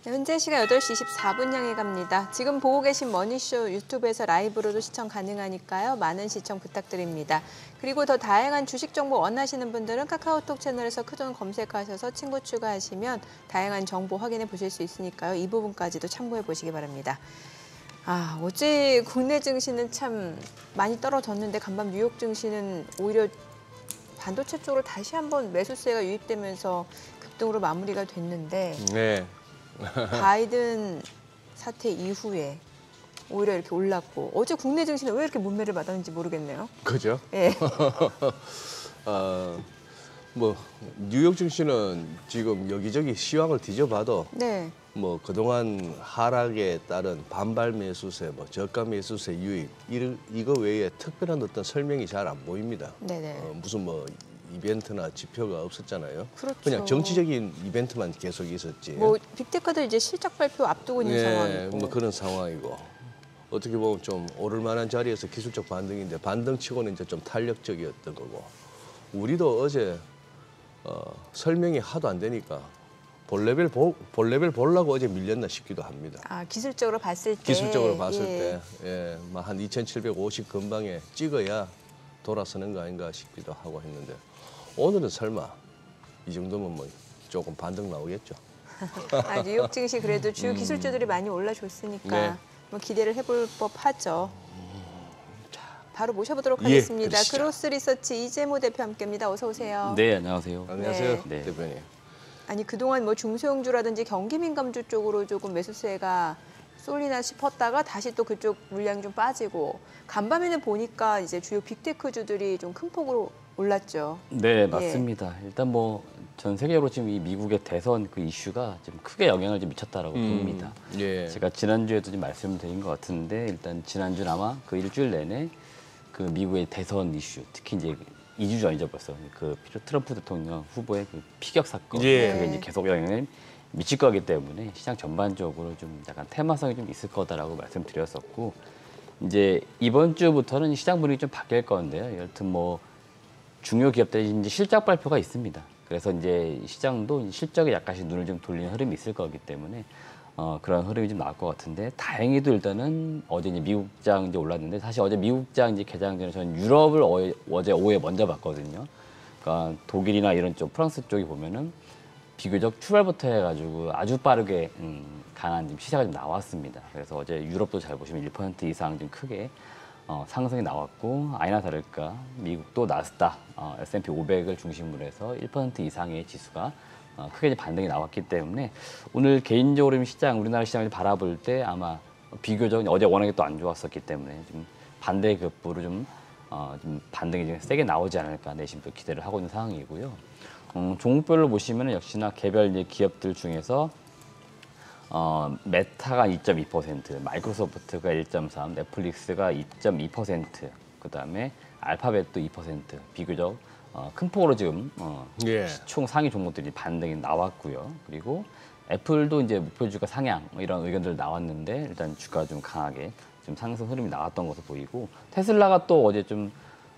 네, 현재 시간 8시 24분 향해 갑니다. 지금 보고 계신 머니쇼 유튜브에서 라이브로도 시청 가능하니까요. 많은 시청 부탁드립니다. 그리고 더 다양한 주식 정보 원하시는 분들은 카카오톡 채널에서 크돈 검색하셔서 친구 추가하시면 다양한 정보 확인해 보실 수 있으니까요. 이 부분까지도 참고해 보시기 바랍니다. 어제 국내 증시는 참 많이 떨어졌는데 간밤 뉴욕 증시는 오히려 반도체 쪽으로 다시 한번 매수세가 유입되면서 급등으로 마무리가 됐는데 네. 바이든 사태 이후에 오히려 이렇게 올랐고 어제 국내 증시는 왜 이렇게 문매를 받았는지 모르겠네요. 그죠? 예. 뭐 뉴욕 증시는 지금 여기저기 시황을 뒤져봐도 네. 뭐 그동안 하락에 따른 반발 매수세, 뭐 저가 매수세 유입 이거 외에 특별한 어떤 설명이 잘 안 보입니다. 네네. 무슨 뭐 이벤트나 지표가 없었잖아요. 그렇죠. 그냥 정치적인 이벤트만 계속 있었지. 뭐 빅테크들 이제 실적 발표 앞두고 있는 상황이고. 뭐 그런 상황이고 어떻게 보면 좀 오를 만한 자리에서 기술적 반등인데 반등치고는 이제 좀 탄력적이었던 거고 우리도 어제 설명이 하도 안 되니까 볼레벨 보려고 어제 밀렸나 싶기도 합니다. 기술적으로 봤을 때. 기술적으로 봤을 때, 한 2,750 근방에 찍어야 돌아서는 거 아닌가 싶기도 하고 했는데 오늘은 설마 이 정도면 뭐 조금 반등 나오겠죠. 뉴욕 증시 그래도 주요 기술주들이 많이 올라줬으니까 네. 뭐 기대를 해볼 법하죠. 자, 바로 모셔보도록 하겠습니다. 그러시죠. 크로스 리서치 이재모 대표 함께입니다. 어서 오세요. 네, 안녕하세요. 안녕하세요, 네. 대표님. 그동안 뭐 중소형주라든지 경기민감주 쪽으로 조금 매수세가 쏠리나 싶었다가 다시 또 그쪽 물량이 좀 빠지고 간밤에는 보니까 이제 주요 빅테크주들이 좀 큰 폭으로 올랐죠. 네, 맞습니다. 일단 뭐 전 세계적으로 지금 이 미국의 대선 그 이슈가 좀 크게 영향을 좀 미쳤다라고 봅니다. 예. 제가 지난주에도 좀 말씀드린 것 같은데 일단 지난주는 아마 그 일주일 내내 그 미국의 대선 이슈, 특히 이제 2주 전이죠 벌써 그 트럼프 대통령 후보의 그 피격 사건 그게 이제 계속 영향을 미칠 거기 때문에 시장 전반적으로 좀 약간 테마성이 좀 있을 거다라고 말씀드렸었고 이제 이번 주부터는 시장 분위기 좀 바뀔 건데요. 여튼 뭐 중요 기업들이 이제 실적 발표가 있습니다. 그래서 이제 시장도 실적에 약간씩 눈을 좀 돌리는 흐름이 있을 거기 때문에 그런 흐름이 좀 나올 것 같은데 다행히도 일단은 어제 이제 미국장 이제 올랐는데 사실 어제 미국장 이제 개장 전에 저는 유럽을 어제 오후에 먼저 봤거든요. 그러니까 독일이나 이런 쪽 프랑스 쪽이 보면은 비교적 출발부터 해가지고 아주 빠르게 강한 좀 시세가 좀 나왔습니다. 그래서 어제 유럽도 잘 보시면 1% 이상 좀 크게 상승이 나왔고 아니나 다를까 미국도 나스닥, S&P 500을 중심으로 해서 1% 이상의 지수가 크게 반등이 나왔기 때문에 오늘 개인적으로 시장 우리나라 시장을 바라볼 때 아마 비교적 어제 워낙에 또 안 좋았었기 때문에 좀 반대 급부로 좀 반등이 좀 세게 나오지 않을까 내심도 기대를 하고 있는 상황이고요. 종목별로 보시면 역시나 개별 이제 기업들 중에서 메타가 2.2%, 마이크로소프트가 1.3%, 넷플릭스가 2.2%, 그다음에 알파벳도 2% 비교적 큰 폭으로 지금 총 상위 종목들이 반등이 나왔고요. 그리고 애플도 이제 목표주가 상향 이런 의견들 나왔는데 일단 주가 좀 강하게 좀 상승 흐름이 나왔던 것으로 보이고 테슬라가 또 어제 좀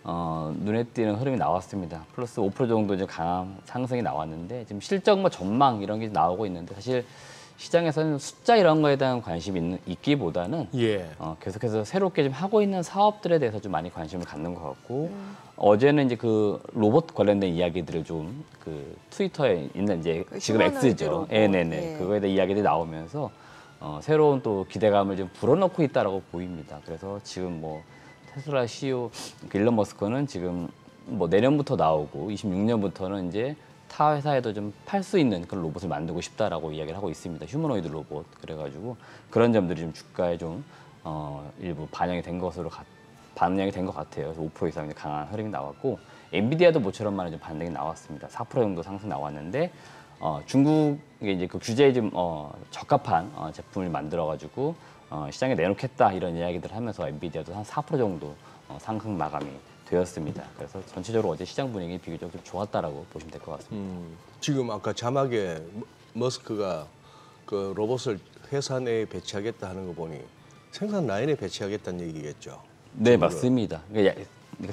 눈에 띄는 흐름이 나왔습니다. 플러스 5% 정도 이제 강한 상승이 나왔는데 지금 실적 뭐 전망 이런 게 나오고 있는데 사실 시장에서는 숫자 이런 거에 대한 관심이 있기보다는 계속해서 새롭게 좀 하고 있는 사업들에 대해서 좀 많이 관심을 갖는 것 같고 어제는 이제 그 로봇 관련된 이야기들을 좀 그 트위터에 있는 이제 지금 X죠. 네네네. 그거에 대한 이야기들이 나오면서 새로운 또 기대감을 좀 불어넣고 있다라고 보입니다. 그래서 지금 뭐 테슬라 CEO 일론 머스크는 지금 뭐 내년부터 나오고 26년부터는 이제 타 회사에도 좀 팔 수 있는 그런 로봇을 만들고 싶다라고 이야기를 하고 있습니다. 휴머노이드 로봇. 그래가지고 그런 점들이 좀 주가에 좀 일부 반영이 된 것 같아요. 그래서 5% 이상 강한 흐름이 나왔고 엔비디아도 모처럼 만에 좀 반등이 나왔습니다. 4% 정도 상승 나왔는데 중국에 이제 그 규제에 좀 적합한 제품을 만들어가지고 시장에 내놓겠다 이런 이야기들을 하면서 엔비디아도 한 4% 정도 상승 마감이 되었습니다. 그래서 전체적으로 어제 시장 분위기 비교적 좀 좋았다라고 보시면 될 것 같습니다. 지금 아까 자막에 머스크가 그 로봇을 회사 내에 배치하겠다 하는 거 보니 생산 라인에 배치하겠다는 얘기겠죠? 네, 맞습니다. 그러니까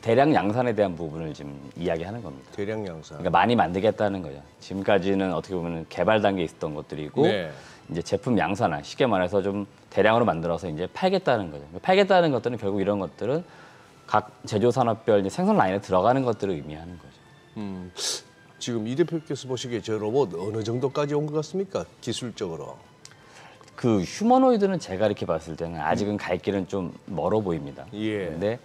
대량 양산에 대한 부분을 지금 이야기하는 겁니다. 대량 양산. 그러니까 많이 만들겠다는 거죠. 지금까지는 어떻게 보면 개발 단계에 있었던 것들이고 네. 이제 제품 양산화, 쉽게 말해서 좀 대량으로 만들어서 이제 팔겠다는 거죠. 팔겠다는 것들은 결국 이런 것들은 각 제조 산업별 이제 생산 라인에 들어가는 것들을 의미하는 거죠. 지금 이 대표께서 보시기에 저 로봇 어느 정도까지 온 것 같습니까? 기술적으로. 그 휴머노이드는 제가 이렇게 봤을 때는 아직은 갈 길은 좀 멀어 보입니다. 예. 근데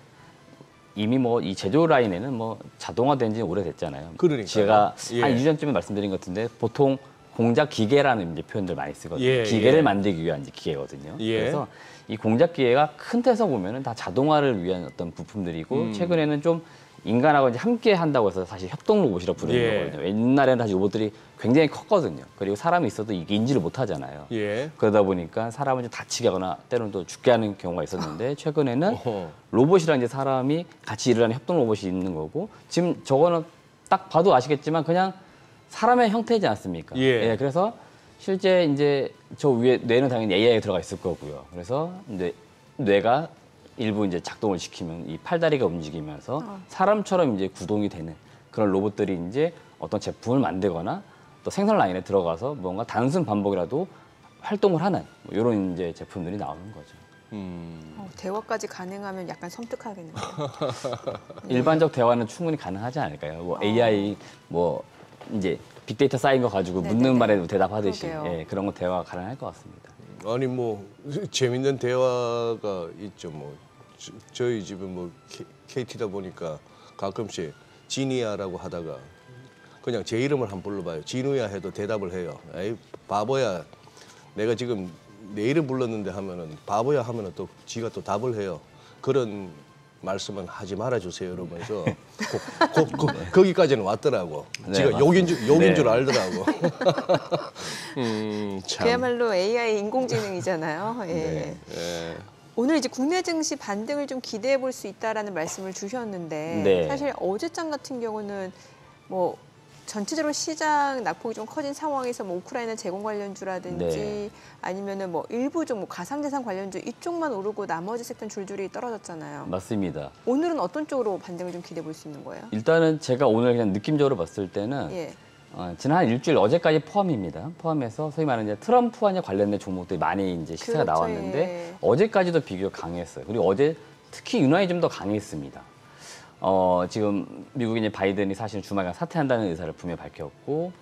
이미 뭐 이 제조 라인에는 뭐 자동화된 지 오래됐잖아요. 그러니까요. 제가 예. 한 2주 전쯤에 말씀드린 것 같은데 보통 공작 기계라는 이제 표현들 많이 쓰거든요. 예, 기계를 예. 만들기 위한 이제 기계거든요. 예. 그래서 이 공작 기계가 큰 데서 보면은 다 자동화를 위한 어떤 부품들이고 최근에는 좀 인간하고 이제 함께 한다고 해서 사실 협동 로봇이라고 부르는 예. 거거든요. 옛날에는 사실 로봇들이 굉장히 컸거든요. 그리고 사람이 있어도 이게 인지를 못 하잖아요. 예. 그러다 보니까 사람을 좀 다치게 하거나 때로는 또 죽게 하는 경우가 있었는데 최근에는 어허. 로봇이랑 이제 사람이 같이 일을 하는 협동 로봇이 있는 거고 지금 저거는 딱 봐도 아시겠지만 그냥 사람의 형태이지 않습니까? 예. 그래서 실제 이제 저 위에 뇌는 당연히 AI에 들어가 있을 거고요. 그래서 이제 뇌가 일부 이제 작동을 시키면 이 팔다리가 움직이면서 사람처럼 이제 구동이 되는 그런 로봇들이 이제 어떤 제품을 만들거나 또 생산 라인에 들어가서 뭔가 단순 반복이라도 활동을 하는 뭐 이런 이제 제품들이 나오는 거죠. 대화까지 가능하면 약간 섬뜩하겠네요. 일반적 대화는 충분히 가능하지 않을까요? 뭐 AI 뭐 이제 빅데이터 쌓인 거 가지고 네네네. 묻는 말에도 대답하듯이 그러게요. 예, 그런 거 대화가 가능할 것 같습니다. 아니 뭐 재밌는 대화가 있죠. 뭐 저희 집은 뭐 KT다 보니까 가끔씩 지니야라고 하다가 그냥 제 이름을 한번 불러봐요. 진우야 해도 대답을 해요. 에이 바보야. 내가 지금 내 이름 불렀는데 하면은 바보야 하면은 또 지가 또 답을 해요. 그런 말씀은 하지 말아주세요. 이러면서 거기까지는 왔더라고. 네, 지가 맞습니다. 욕인 줄 네. 알더라고. 참. 그야말로 AI 인공지능이잖아요. 예. 네. 예. 오늘 이제 국내 증시 반등을 좀 기대해 볼 수 있다라는 말씀을 주셨는데 네. 사실 어제장 같은 경우는 뭐 전체적으로 시장 낙폭이 좀 커진 상황에서 뭐 우크라이나 제공 관련주라든지 네. 아니면은 뭐 일부 좀 뭐 가상자산 관련주 이쪽만 오르고 나머지 섹터는 줄줄이 떨어졌잖아요. 맞습니다. 오늘은 어떤 쪽으로 반등을 좀 기대해 볼 수 있는 거예요? 일단은 제가 오늘 그냥 느낌적으로 봤을 때는 예. 지난 한 일주일 어제까지 포함입니다. 포함해서 소위 말하는 이제 트럼프와 이제 관련된 종목들이 많이 이제 시세가 그렇죠, 나왔는데 예. 어제까지도 비교적 강했어요. 그리고 어제 특히 유난히 좀 더 강했습니다. 지금 미국의 이제 바이든이 사실 주말간 사퇴한다는 의사를 분명히 밝혔고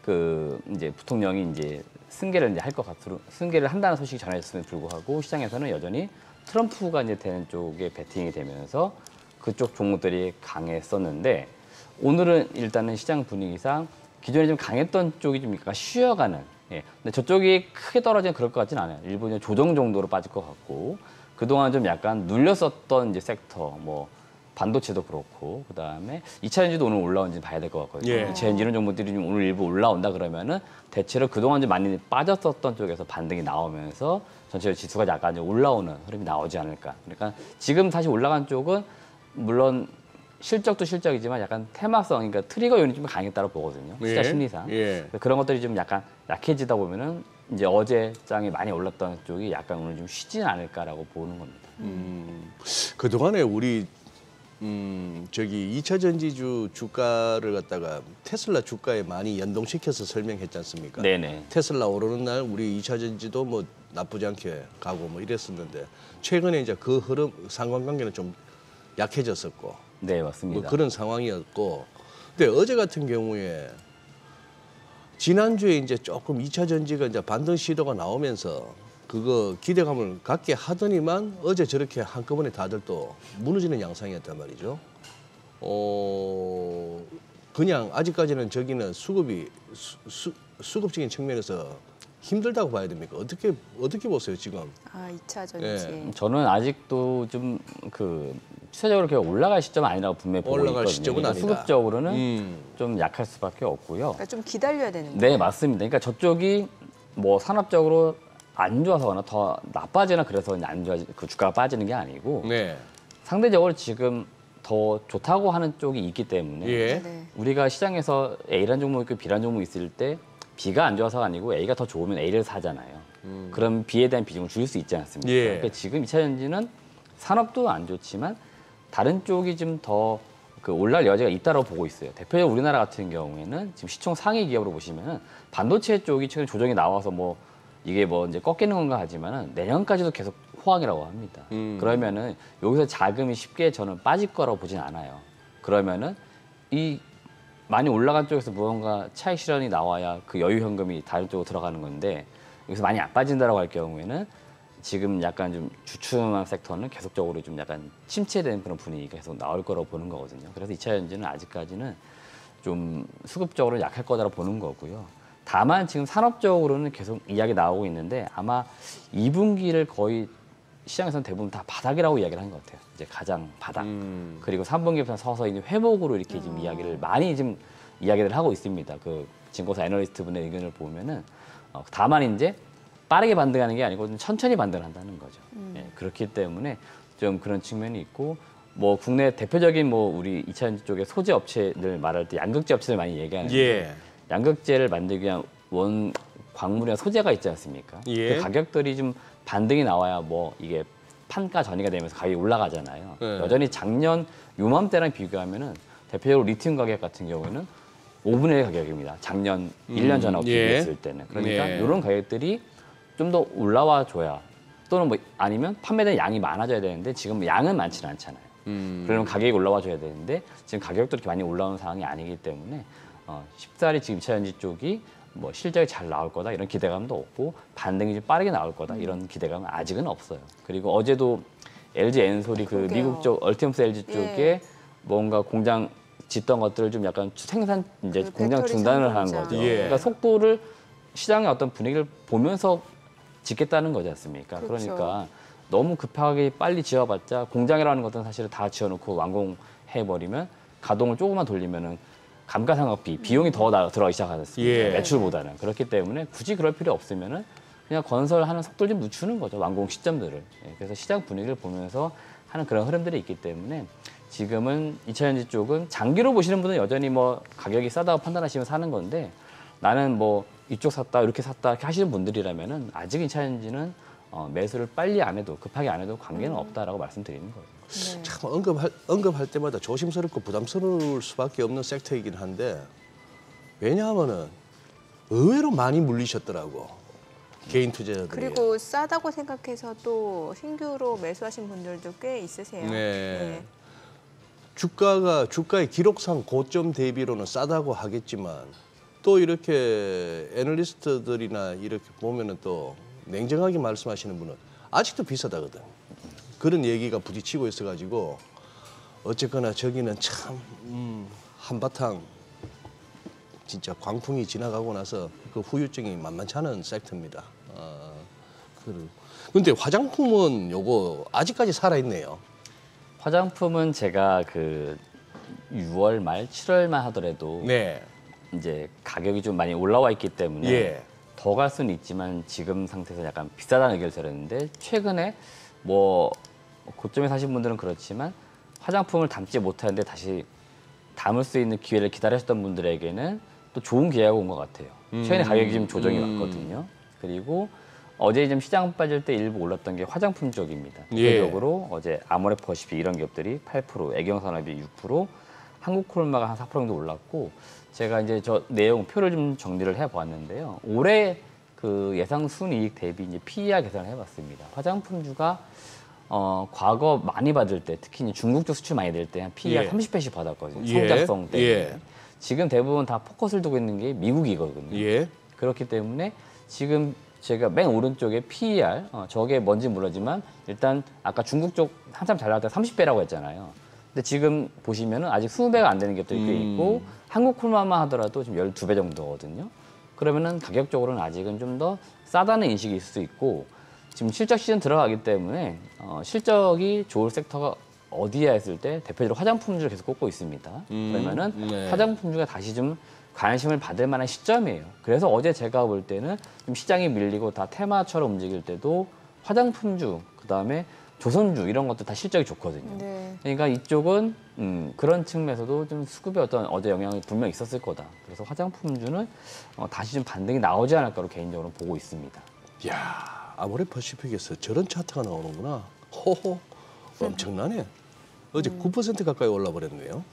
그 이제 부통령이 이제 승계를 이제 할 것 같으로 승계를 한다는 소식이 전해졌음에도 불구하고 시장에서는 여전히 트럼프가 이제 되는 쪽에 베팅이 되면서 그쪽 종목들이 강했었는데 오늘은 일단은 시장 분위기상 기존에 좀 강했던 쪽이 좀 약간 쉬어가는. 예. 근데 저쪽이 크게 떨어지면 그럴 것 같지는 않아요. 일부 이제 조정 정도로 빠질 것 같고 그동안 좀 약간 눌렸었던 이제 섹터 뭐 반도체도 그렇고 그다음에 2차 전지도 오늘 올라온지 봐야 될 것 같거든요. 예. 2차 전지는 종목들이 좀 오늘 일부 올라온다 그러면은 대체로 그동안 좀 많이 빠졌었던 쪽에서 반등이 나오면서 전체적으로 지수가 약간 좀 올라오는 흐름이 나오지 않을까. 그러니까 지금 다시 올라간 쪽은 물론 실적도 실적이지만 약간 테마성, 그러니까 트리거 요인이 좀 강했다고 보거든요. 시장 심리상. 예. 그런 것들이 좀 약간 약해지다 보면은 이제 어제 장이 많이 올랐던 쪽이 약간 오늘 좀 쉬지는 않을까라고 보는 겁니다. 그동안에 우리 저기 2차 전지주 주가를 갖다가 테슬라 주가에 많이 연동시켜서 설명했지 않습니까? 네네. 테슬라 오르는 날 우리 2차 전지도 뭐 나쁘지 않게 가고 뭐 이랬었는데 최근에 이제 그 흐름 상관관계는 좀 약해졌었고 네, 뭐 맞습니다. 그런 상황이었고 근데 어제 같은 경우에 지난주에 이제 조금 2차 전지가 이제 반등 시도가 나오면서 그거 기대감을 갖게 하더니만 어제 저렇게 한꺼번에 다들 또 무너지는 양상이었단 말이죠. 그냥 아직까지는 저기는 수급이 수급적인 측면에서 힘들다고 봐야 됩니까? 어떻게 보세요 지금? 아, 2차 전지. 예. 저는 아직도 좀 그 추세적으로 이렇게 올라갈 시점은 아니라고 분명히 보고 올라갈 있거든요. 시점은 그러니까 아니다. 수급적으로는 좀 약할 수밖에 없고요. 그러니까 좀 기다려야 되는 거예요. 네, 맞습니다. 그러니까 저쪽이 뭐 산업적으로 안 좋아서거나 더 나빠지나 그래서 이제 안 좋아지 그 주가가 빠지는 게 아니고 네. 상대적으로 지금 더 좋다고 하는 쪽이 있기 때문에 예. 네. 우리가 시장에서 A라는 종목 있고 B라는 종목 있을 때 B가 안 좋아서가 아니고 A가 더 좋으면 A를 사잖아요. 그럼 B에 대한 비중을 줄일 수 있지 않습니까? 예. 그러니까 지금 2차 전지는 산업도 안 좋지만 다른 쪽이 좀 더 그 올라갈 여지가 있다고 보고 있어요. 대표적으로 우리나라 같은 경우에는 지금 시총 상위 기업으로 보시면은 반도체 쪽이 최근 조정이 나와서 뭐 이게 뭐 이제 꺾이는 건가 하지만은 내년까지도 계속 호황이라고 합니다. 그러면은 여기서 자금이 쉽게 저는 빠질 거라고 보진 않아요. 그러면은 이 많이 올라간 쪽에서 무언가 차익 실현이 나와야 그 여유 현금이 다른 쪽으로 들어가는 건데 여기서 많이 안 빠진다라고 할 경우에는 지금 약간 좀 주춤한 섹터는 계속적으로 좀 약간 침체되는 그런 분위기가 계속 나올 거라고 보는 거거든요. 그래서 2차 전지는 아직까지는 좀 수급적으로 약할 거다라고 보는 거고요. 다만 지금 산업적으로는 계속 이야기 나오고 있는데 아마 2분기를 거의 시장에서는 대부분 다 바닥이라고 이야기를 한 것 같아요. 이제 가장 바닥. 그리고 3분기부터 서서히 회복으로 이렇게 지금 이야기를 많이 지금 이야기를 하고 있습니다. 그 증거사 애널리스트 분의 의견을 보면은 다만 이제 빠르게 반등하는 게 아니고 좀 천천히 반등한다는 거죠. 예, 그렇기 때문에 좀 그런 측면이 있고 뭐 국내 대표적인 뭐 우리 2차 전지 쪽에 소재 업체들 말할 때 양극재 업체들 많이 얘기하는데 예. 양극재를 만들기 위한 원 광물이나 소재가 있지 않습니까? 예. 그 가격들이 좀 반등이 나와야 뭐 이게 판가 전이가 되면서 가격이 올라가잖아요. 예. 여전히 작년 요맘때랑 비교하면은 대표적으로 리튬 가격 같은 경우에는 5분의 1 가격입니다. 작년 1년 전하고 예. 비교했을 때는. 그러니까 예. 이런 가격들이 좀 더 올라와 줘야 또는 뭐 아니면 판매되는 양이 많아져야 되는데 지금 양은 많지는 않잖아요. 그러면 가격이 올라와 줘야 되는데 지금 가격도 이렇게 많이 올라오는 상황이 아니기 때문에 쉽사리 지금 2차 전지 쪽이 뭐 실적이 잘 나올 거다 이런 기대감도 없고 반등이 좀 빠르게 나올 거다 이런 기대감은 아직은 없어요. 그리고 어제도 LG 엔솔이 그 그러게요. 미국 쪽 얼티엄스 LG 쪽에 뭔가 공장 짓던 것들을 좀 약간 생산 이제 그 공장 배터리 중단을 한 생산자. 거죠. 예. 그러니까 속도를 시장의 어떤 분위기를 보면서 짓겠다는 거지 않습니까? 그렇죠. 그러니까 너무 급하게 빨리 지어봤자 공장이라는 것은 사실은 다 지어놓고 완공해버리면 가동을 조금만 돌리면은 감가상각비 비용이 더 들어가기 시작하셨습니다. 예. 매출보다는 그렇기 때문에 굳이 그럴 필요 없으면은 그냥 건설하는 속도를 좀 늦추는 거죠. 완공 시점들을. 예, 그래서 시장 분위기를 보면서 하는 그런 흐름들이 있기 때문에 지금은 2차 전지 쪽은 장기로 보시는 분은 여전히 뭐 가격이 싸다고 판단하시면 사는 건데 나는 뭐 이쪽 샀다 이렇게 샀다 이렇게 하시는 분들이라면은 아직 2차 전지는 매수를 빨리 안 해도 급하게 안 해도 관계는 없다라고 말씀드리는 거예요. 네. 참 언급할 때마다 조심스럽고 부담스러울 수밖에 없는 섹터이긴 한데 왜냐하면은 의외로 많이 물리셨더라고 개인 투자자들이. 그리고 싸다고 생각해서 또 신규로 매수하신 분들도 꽤 있으세요. 네. 주가의 기록상 고점 대비로는 싸다고 하겠지만 또 이렇게 애널리스트들이나 이렇게 보면은 또 냉정하게 말씀하시는 분은 아직도 비싸다거든. 그런 얘기가 부딪히고 있어가지고 어쨌거나 저기는 참 한바탕 진짜 광풍이 지나가고 나서 그 후유증이 만만치 않은 섹터입니다. 근데 화장품은 요거 아직까지 살아있네요. 화장품은 제가 그 6월 말, 7월 말 하더라도 네. 이제 가격이 좀 많이 올라와 있기 때문에 예. 더 갈 수는 있지만 지금 상태에서 약간 비싸다는 의견을 들었는데 최근에 뭐 고점에 사신 분들은 그렇지만 화장품을 담지 못하는데 다시 담을 수 있는 기회를 기다리셨던 분들에게는 또 좋은 기회가 온 것 같아요. 최근에 가격이 좀 조정이 왔거든요. 그리고 어제 좀 시장 빠질 때 일부 올랐던 게 화장품 쪽입니다. 대표적으로 어제 아모레퍼시픽 이런 기업들이 8%, 애경산업이 6%, 한국콜마가 한 4% 정도 올랐고 제가 이제 저 내용 표를 좀 정리를 해보았는데요. 올해 그 예상 순이익 대비 이제 PER 계산을 해봤습니다. 화장품주가 과거 많이 받을 때 특히 중국 쪽 수출 많이 될 때 한 PER 예. 30배씩 받았거든요. 예. 성장성 때문에. 예. 지금 대부분 다 포커스를 두고 있는 게 미국이거든요. 예. 그렇기 때문에 지금 제가 맨 오른쪽에 PER, 저게 뭔지 모르지만 일단 아까 중국 쪽 한참 잘 나갈 때 30배라고 했잖아요. 근데 지금 보시면은 아직 20배가 안 되는 기업들이 꽤 있고 한국 콜마만 하더라도 지금 12배 정도거든요. 그러면은 가격적으로는 아직은 좀 더 싸다는 인식이 있을 수 있고 지금 실적 시즌 들어가기 때문에 실적이 좋을 섹터가 어디야 했을 때 대표적으로 화장품주를 계속 꼽고 있습니다. 그러면은 네. 화장품주가 다시 좀 관심을 받을 만한 시점이에요. 그래서 어제 제가 볼 때는 좀 시장이 밀리고 다 테마처럼 움직일 때도 화장품주, 그다음에 조선주 이런 것도 다 실적이 좋거든요. 네. 그러니까 이쪽은 그런 측면에서도 좀 수급에 어떤 어제 영향이 분명 있었을 거다. 그래서 화장품주는 다시 좀 반등이 나오지 않을까로 개인적으로 보고 있습니다. 야, 아모레퍼시픽에서 저런 차트가 나오는구나. 호호, 엄청나네. 어제 9% 가까이 올라버렸네요.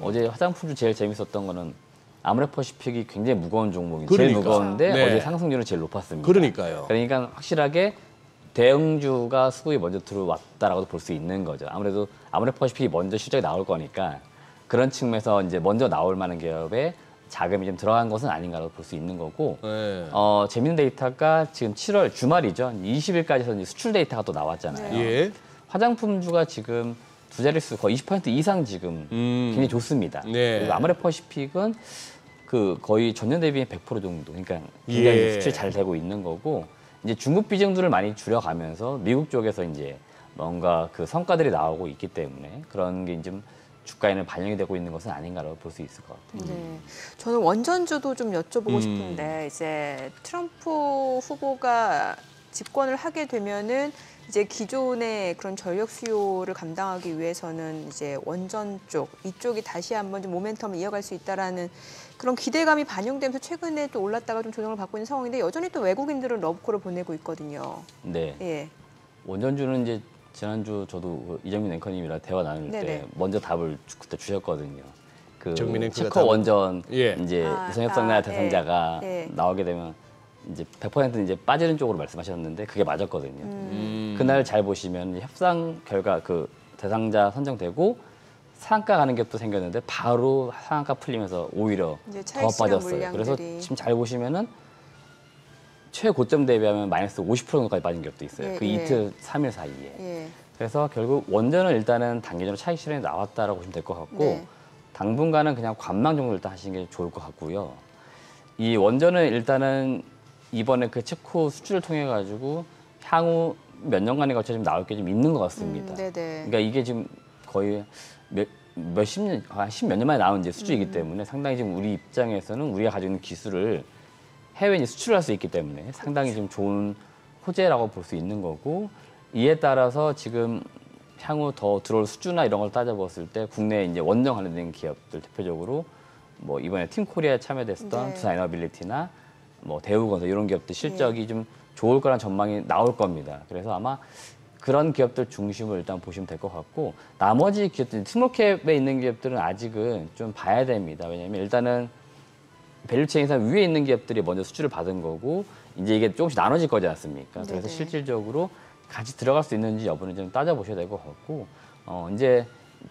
어제 화장품주 제일 재밌었던 거는 아모레퍼시픽이 굉장히 무거운 종목이 제일 그러니까. 무거운데 네. 어제 상승률은 제일 높았습니다. 그러니까요. 그러니까 확실하게 대형주가 수급이 먼저 들어왔다라고도 볼 수 있는 거죠. 아무래도 아모레퍼시픽이 먼저 실적이 나올 거니까 그런 측면에서 이제 먼저 나올 만한 기업에 자금이 좀 들어간 것은 아닌가라고 볼 수 있는 거고. 네. 재밌는 데이터가 지금 7월 주말이죠. 20일까지 이제 수출 데이터가 또 나왔잖아요. 예. 화장품주가 지금 두 자릿수 거의 20% 이상 지금 굉장히 좋습니다. 네. 그리고 아모레퍼시픽은 그 거의 전년 대비 100% 정도, 그러니까 굉장히 예. 수출이 잘 되고 있는 거고, 이제 중국 비중들을 많이 줄여가면서 미국 쪽에서 이제 뭔가 그 성과들이 나오고 있기 때문에 그런 게 좀 주가에는 반영이 되고 있는 것은 아닌가라고 볼 수 있을 것 같아요. 네. 저는 원전주도 좀 여쭤보고 싶은데 이제 트럼프 후보가 집권을 하게 되면은 이제 기존의 그런 전력 수요를 감당하기 위해서는 이제 원전 쪽 이쪽이 다시 한번 좀 모멘텀을 이어갈 수 있다라는 그런 기대감이 반영되면서 최근에 또 올랐다가 좀 조정을 받고 있는 상황인데 여전히 또 외국인들은 러브콜을 보내고 있거든요. 네. 예. 원전주는 이제 지난주 저도 그 이정민 앵커님이랑 대화 나눌 네네. 때 먼저 답을 그때 주셨거든요. 그 정민 앵커가 체커 원전 예. 이제 우선협상나 대상자가 예. 나오게 되면 이제 100% 이제 빠지는 쪽으로 말씀하셨는데 그게 맞았거든요. 그날 잘 보시면 이제 협상 결과 그 대상자 선정되고 상한가 가는 격도 생겼는데 바로 상한가 풀리면서 오히려 이제 더 차익 실현 빠졌어요. 물량들이. 그래서 지금 잘 보시면은 최고점 대비하면 마이너스 50% 정도까지 빠진 격도 있어요. 예, 그 예. 이틀, 3일 사이에. 예. 그래서 결국 원전은 일단은 단기적으로 차익 실현이 나왔다라고 보시면 될 것 같고 네. 당분간은 그냥 관망 정도 일단 하시는 게 좋을 것 같고요. 이 원전은 일단은 이번에 그 체코 수출을 통해 가지고 향후 몇 년간에 걸쳐 좀 나올 게 좀 있는 것 같습니다. 네네. 그러니까 이게 지금 거의 몇십 년, 한 십몇 년 만에 나온 이제 수주이기 때문에 상당히 지금 우리 입장에서는 우리가 가지고 있는 기술을 해외에 이제 수출할 수 있기 때문에 상당히 좀 좋은 호재라고 볼 수 있는 거고, 이에 따라서 지금 향후 더 들어올 수주나 이런 걸 따져봤을 때 국내 이제 원전 관련된 기업들 대표적으로 뭐 이번에 팀코리아에 참여됐었던 네. 두산에너빌리티나 뭐 대우건설 이런 기업들 실적이 좀 좋을 거란 전망이 나올 겁니다. 그래서 아마 그런 기업들 중심으로 일단 보시면 될 것 같고, 나머지 기업들, 스몰캡에 있는 기업들은 아직은 좀 봐야 됩니다. 왜냐하면 일단은 밸류체인상 위에 있는 기업들이 먼저 수주를 받은 거고 이제 이게 조금씩 나눠질 거지 않습니까? 그래서 네네. 실질적으로 같이 들어갈 수 있는지 여부는 좀 따져보셔야 될 것 같고, 이제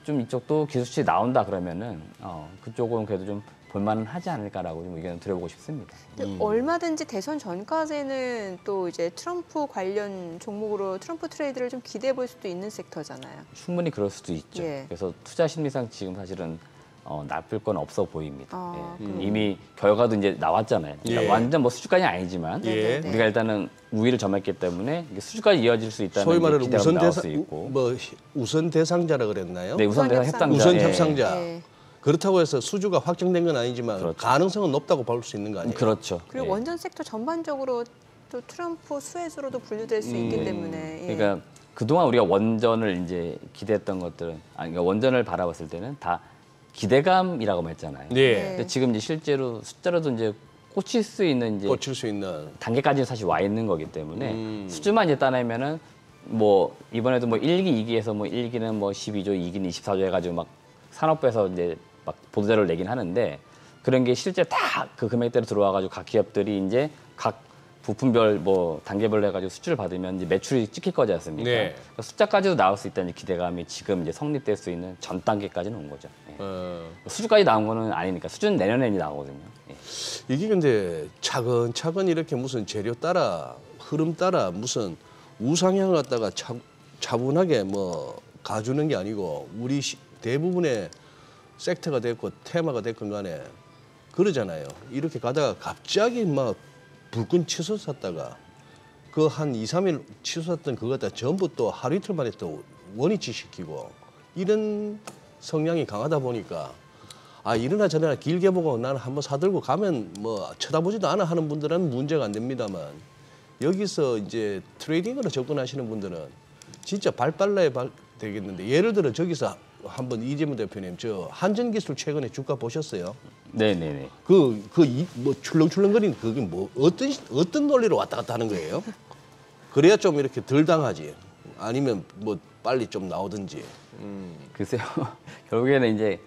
좀 이쪽도 기술 수출이 나온다 그러면은 그쪽은 그래도 좀 볼만은 하지 않을까라고 좀 의견을 드려보고 싶습니다. 근데 얼마든지 대선 전까지는 또 이제 트럼프 관련 종목으로 트럼프 트레이드를 좀 기대해 볼 수도 있는 섹터잖아요. 충분히 그럴 수도 있죠. 예. 그래서 투자 심리상 지금 사실은 나쁠 건 없어 보입니다. 아, 예. 이미 결과도 이제 나왔잖아요. 그러니까 예. 완전 뭐 수주까지 아니지만 예. 네네네. 우리가 일단은 우위를 점했기 때문에 이게 수주까지 이어질 수 있다는 소위 말하는 기대감이 우선 나올 대상 수 있고. 우선 대상자라 그랬나요? 네, 우선 대상 협상자. 우선 예. 협상자. 예. 그렇다고 해서 수주가 확정된 건 아니지만 그렇죠. 가능성은 높다고 볼 수 있는 거 아니에요? 그렇죠. 그리고 예. 원전 섹터 전반적으로 또 트럼프 수혜수로도 분류될 수 있기 때문에. 예. 그러니까 그동안 우리가 원전을 이제 기대했던 것들은, 그러니까 원전을 바라봤을 때는 다 기대감이라고 했잖아요. 네. 근데 지금 이제 실제로 숫자로도 이제 꽂힐 수 있는 이제 꽂힐 수 있는. 단계까지는 사실 와 있는 거기 때문에 수주만 이제 따내면은 뭐 이번에도 뭐 1기, 2기에서 뭐 1기는 뭐 12조, 2기는 24조 해가지고 막 산업부에서 이제 막 보도자료를 내긴 하는데 그런 게 실제 다 그 금액대로 들어와가지고 각 기업들이 이제 각 부품별 뭐 단계별로 해가지고 수주를 받으면 이제 매출이 찍힐 거지 않습니까? 네. 그러니까 숫자까지도 나올 수 있다는 기대감이 지금 이제 성립될 수 있는 전 단계까지는 온 거죠. 예. 수주까지 나온 거는 아니니까 수주는 내년에 이제 나오거든요. 예. 이게 근데 차근차근 이렇게 무슨 재료 따라 흐름 따라 무슨 우상향을 갖다가 차분하게 뭐 가주는 게 아니고 우리 대부분의 섹터가 됐고 테마가 됐건 간에 그러잖아요. 이렇게 가다가 갑자기 막 불끈 치솟았다가 그 한 2, 3일 치솟았던 그거 갖다 전부 또 하루 이틀 만에 또 원위치 시키고 이런 성향이 강하다 보니까 이러나 저러나 길게 보고 나는 한번 사들고 가면 뭐 쳐다보지도 않아 하는 분들은 문제가 안 됩니다만 여기서 이제 트레이딩으로 접근하시는 분들은 진짜 발 빨라야 되겠는데 예를 들어 저기서 한번 이재문 대표님 저 한전기술 최근에 주가 보셨어요? 네네네. 뭐 출렁출렁거리는 그게 뭐 어떤 논리로 왔다 갔다 하는 거예요? 그래야 좀 이렇게 덜 당하지. 아니면 뭐 빨리 좀 나오든지. 글쎄요. 결국에는 이제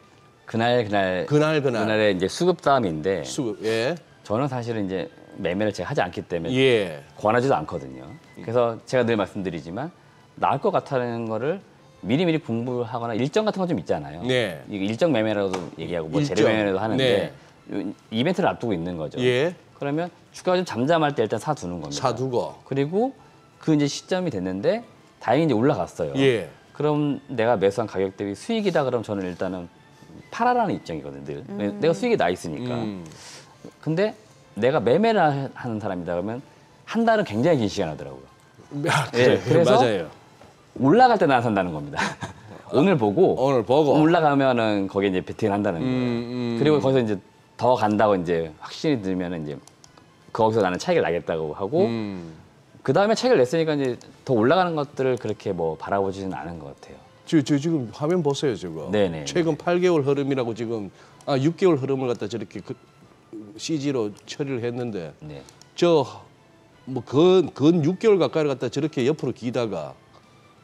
그날의 이제 수급 싸움인데 수급, 예. 저는 사실은 이제 매매를 제가 하지 않기 때문에 예. 권하지도 않거든요. 그래서 제가 늘 말씀드리지만 나을 것 같다는 거를 미리미리 공부하거나 일정 같은 거 좀 있잖아요. 네. 이거 일정 매매라도 얘기하고 뭐 일정. 재료 매매라도 하는데 네. 이벤트를 앞두고 있는 거죠. 예. 그러면 주가가 좀 잠잠할 때 일단 사두는 겁니다. 사두고. 그리고 그 이제 시점이 됐는데 다행히 이제 올라갔어요. 예. 그럼 내가 매수한 가격 대비 수익이다 그러면 저는 일단은 팔아라는 입장이거든요. 늘. 내가 수익이 나 있으니까. 근데 내가 매매를 하는 사람이다 그러면 한 달은 굉장히 긴 시간 하더라고요. 그래, 그래서 맞아요. 올라갈 때 난 산다는 겁니다. 오늘 보고 올라가면은 거기에 이제 베팅을 한다는 거예요. 그리고 거기서 이제 더 간다고 이제 확신이 들면은 이제 거기서 나는 차익을 나겠다고 하고 그 다음에 차익을 냈으니까 이제 더 올라가는 것들을 그렇게 뭐 바라보지는 않은 것 같아요. 지금 화면 보세요, 지금. 네네. 최근 8개월 흐름이라고 지금 6개월 흐름을 갖다 저렇게 CG로 처리를 했는데 네. 뭐 근 6개월 가까이를 갖다 저렇게 옆으로 기다가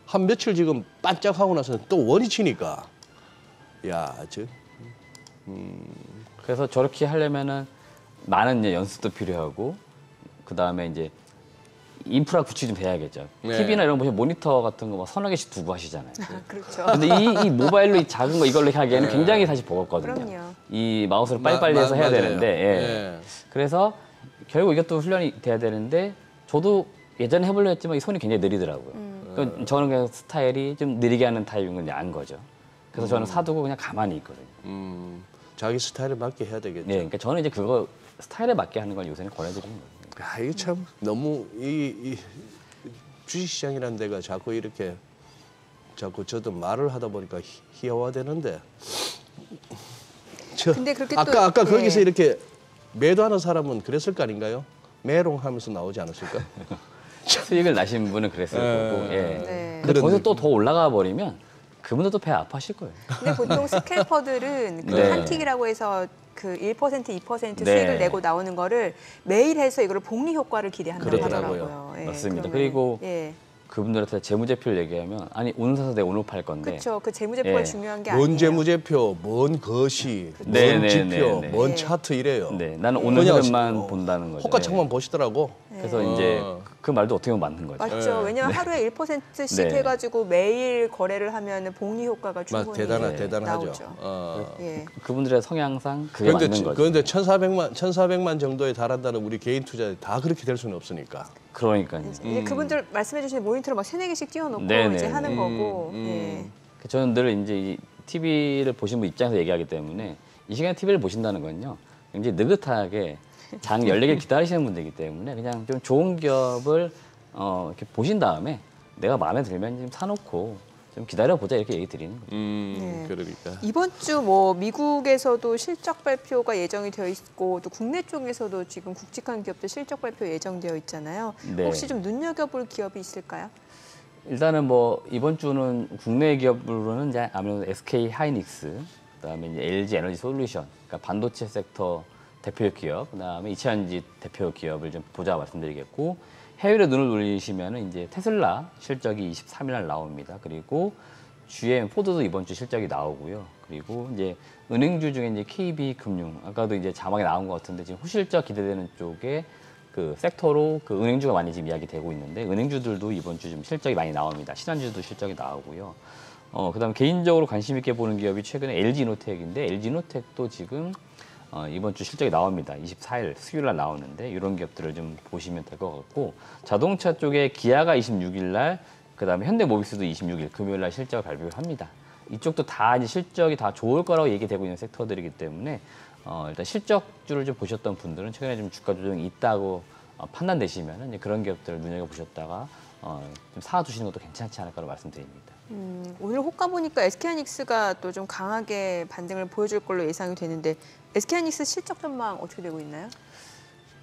한 며칠 지금 반짝하고 나서 또 원이 치니까 그래서 저렇게 하려면은 많은 이제 연습도 필요하고 그 다음에 이제 인프라 구축이 좀 돼야겠죠. 네. TV나 이런 거 모니터 같은 거 막 서너 개씩 두고 하시잖아요. 그렇죠. 근데 이 모바일로 이 작은 거 이걸로 하기에는 굉장히 사실 버겁거든요. 그럼요. 이 마우스를 빨리빨리 해서 해야 맞아요. 되는데 예. 그래서 결국 이것도 훈련이 돼야 되는데 저도 예전에 해보려 했지만 이 손이 굉장히 느리더라고요. 그러니까 저는 그냥 스타일이 좀 느리게 하는 타입인 건 안 거죠. 그래서 저는 사두고 그냥 가만히 있거든요. 자기 스타일에 맞게 해야 되겠죠. 네, 그러니까 저는 이제 그거 스타일에 맞게 하는 걸 요새는 권해드리는 거예요. 이게 참 너무 이 주식시장이라는 데가 자꾸 이렇게 저도 말을 하다 보니까 희화화되는데 근데 그렇게 아까 또, 거기서 예. 이렇게 매도하는 사람은 그랬을 거 아닌가요? 매롱하면서 나오지 않았을까? 수익을 나신 분은 그랬을 거고. 예. 네. 근데 거기서 또 더 올라가 버리면 그분들도 배 아파하실 거예요. 근데 보통 스캘퍼들은 그 네. 한틱이라고 해서 그 1%, 2% 네. 수익을 내고 나오는 거를 매일 해서 이거를 복리 효과를 기대한다고 그러더라고요. 하더라고요. 예, 맞습니다. 그러면, 그리고 예. 그분들한테 재무제표를 얘기하면 아니 오늘 사서 내가 오늘 팔 건데 그렇죠. 그 재무제표가 예. 중요한 게 아니에요. 뭔 재무제표, 뭔 거시, 네, 뭔 네, 지표, 네, 네. 뭔 네. 차트 이래요. 네, 나는 오늘 그냥 흐름만 본다는 거죠. 호가창만 보시더라고. 그래서 이제 그 말도 어떻게 보면 맞는 거죠. 맞죠. 네. 왜냐하면 하루에 1%씩 네. 해가지고 매일 거래를 하면 복리 효과가 충분히 대단하죠. 나오죠. 예. 그분들의 성향상 그게 맞는 거죠. 그런데 1,400만 정도에 달한다는 우리 개인 투자 다 그렇게 될 수는 없으니까. 그러니까요. 이제 그분들 말씀해 주신 모니터를 막 3-4개씩 띄워놓고 네네. 이제 하는 거고. 예. 저는 늘 이제 이 TV를 보신 분 입장에서 얘기하기 때문에 이 시간에 TV를 보신다는 건요. 굉장히 느긋하게 장 14개를 기다리시는 분들이기 때문에 그냥 좀 좋은 기업을 이렇게 보신 다음에 내가 마음에 들면 좀 사놓고 좀 기다려보자 이렇게 얘기 드리는 거죠. 네. 그러니까. 이번 주 뭐 미국에서도 실적 발표가 예정이 되어 있고 또 국내 쪽에서도 지금 굵직한 기업들 실적 발표 예정되어 있잖아요. 네. 혹시 좀 눈여겨볼 기업이 있을까요? 일단은 뭐 이번 주는 국내 기업으로는 이제 아무래도 SK 하이닉스, 그다음에 이제 LG 에너지 솔루션, 그러니까 반도체 섹터 대표 기업, 그다음에 이차전지 대표 기업을 좀 보자 말씀드리겠고 해외로 눈을 돌리시면은 이제 테슬라 실적이 23일 날 나옵니다. 그리고 GM 포드도 이번 주 실적이 나오고요. 그리고 이제 은행주 중에 이제 KB금융 아까도 이제 자막에 나온 것 같은데 지금 후실적 기대되는 쪽에 그 섹터로 그 은행주가 많이 지금 이야기되고 있는데 은행주들도 이번 주 좀 실적이 많이 나옵니다. 신한주도 실적이 나오고요. 그다음에 개인적으로 관심 있게 보는 기업이 최근에 LG노텍인데 LG노텍도 지금 이번 주 실적이 나옵니다. 24일 수요일 날 나오는데 이런 기업들을 좀 보시면 될 것 같고 자동차 쪽에 기아가 26일 날 그다음에 현대모비스도 26일 금요일 날 실적을 발표를 합니다. 이쪽도 다 이제 실적이 다 좋을 거라고 얘기되고 있는 섹터들이기 때문에 일단 실적주를 좀 보셨던 분들은 최근에 좀 주가 조정이 있다고 판단되시면 이제 그런 기업들을 눈여겨 보셨다가 좀 사두시는 것도 괜찮지 않을까로 말씀드립니다. 오늘 호가 보니까 SK하이닉스가 또 좀 강하게 반등을 보여줄 걸로 예상이 되는데 SK하이닉스 실적 전망 어떻게 되고 있나요?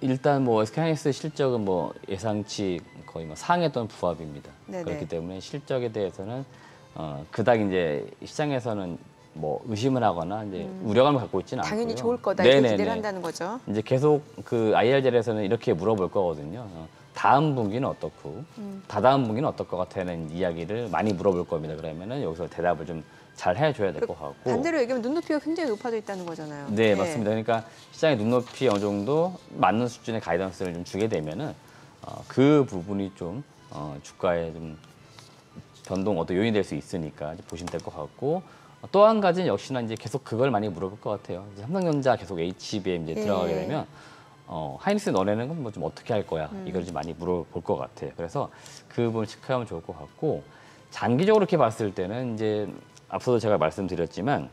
일단 뭐 SK하이닉스 실적은 뭐 예상치 거의 뭐 상했던 부합입니다. 네네. 그렇기 때문에 실적에 대해서는 그닥 이제 시장에서는 뭐 의심을 하거나 이제 우려감을 갖고 있지는 않고요. 당연히 좋을 거다 이렇게 네네네. 기대를 한다는 거죠. 이제 계속 그 IR 자리에서는 이렇게 물어볼 거거든요. 다음 분기는 어떻고 다다음 분기는 어떨 것 같아는 이야기를 많이 물어볼 겁니다. 그러면은 여기서 대답을 좀 잘 해줘야 될 것 같고. 반대로 얘기하면 눈높이가 굉장히 높아져 있다는 거잖아요. 네, 맞습니다. 그러니까 시장의 눈높이 어느 정도 맞는 수준의 가이던스를 좀 주게 되면은 그 부분이 좀 주가에 좀 변동 어떤 요인이 될 수 있으니까 보시면 될 것 같고. 또 한 가지는 역시나 이제 계속 그걸 많이 물어볼 것 같아요. 이제 삼성전자 계속 HBM 이제 들어가게 되면 하이닉스 너네는 뭐 좀 어떻게 할 거야? 이걸 좀 많이 물어볼 것 같아요. 그래서 그 부분 체크하면 좋을 것 같고 장기적으로 이렇게 봤을 때는 이제 앞서도 제가 말씀드렸지만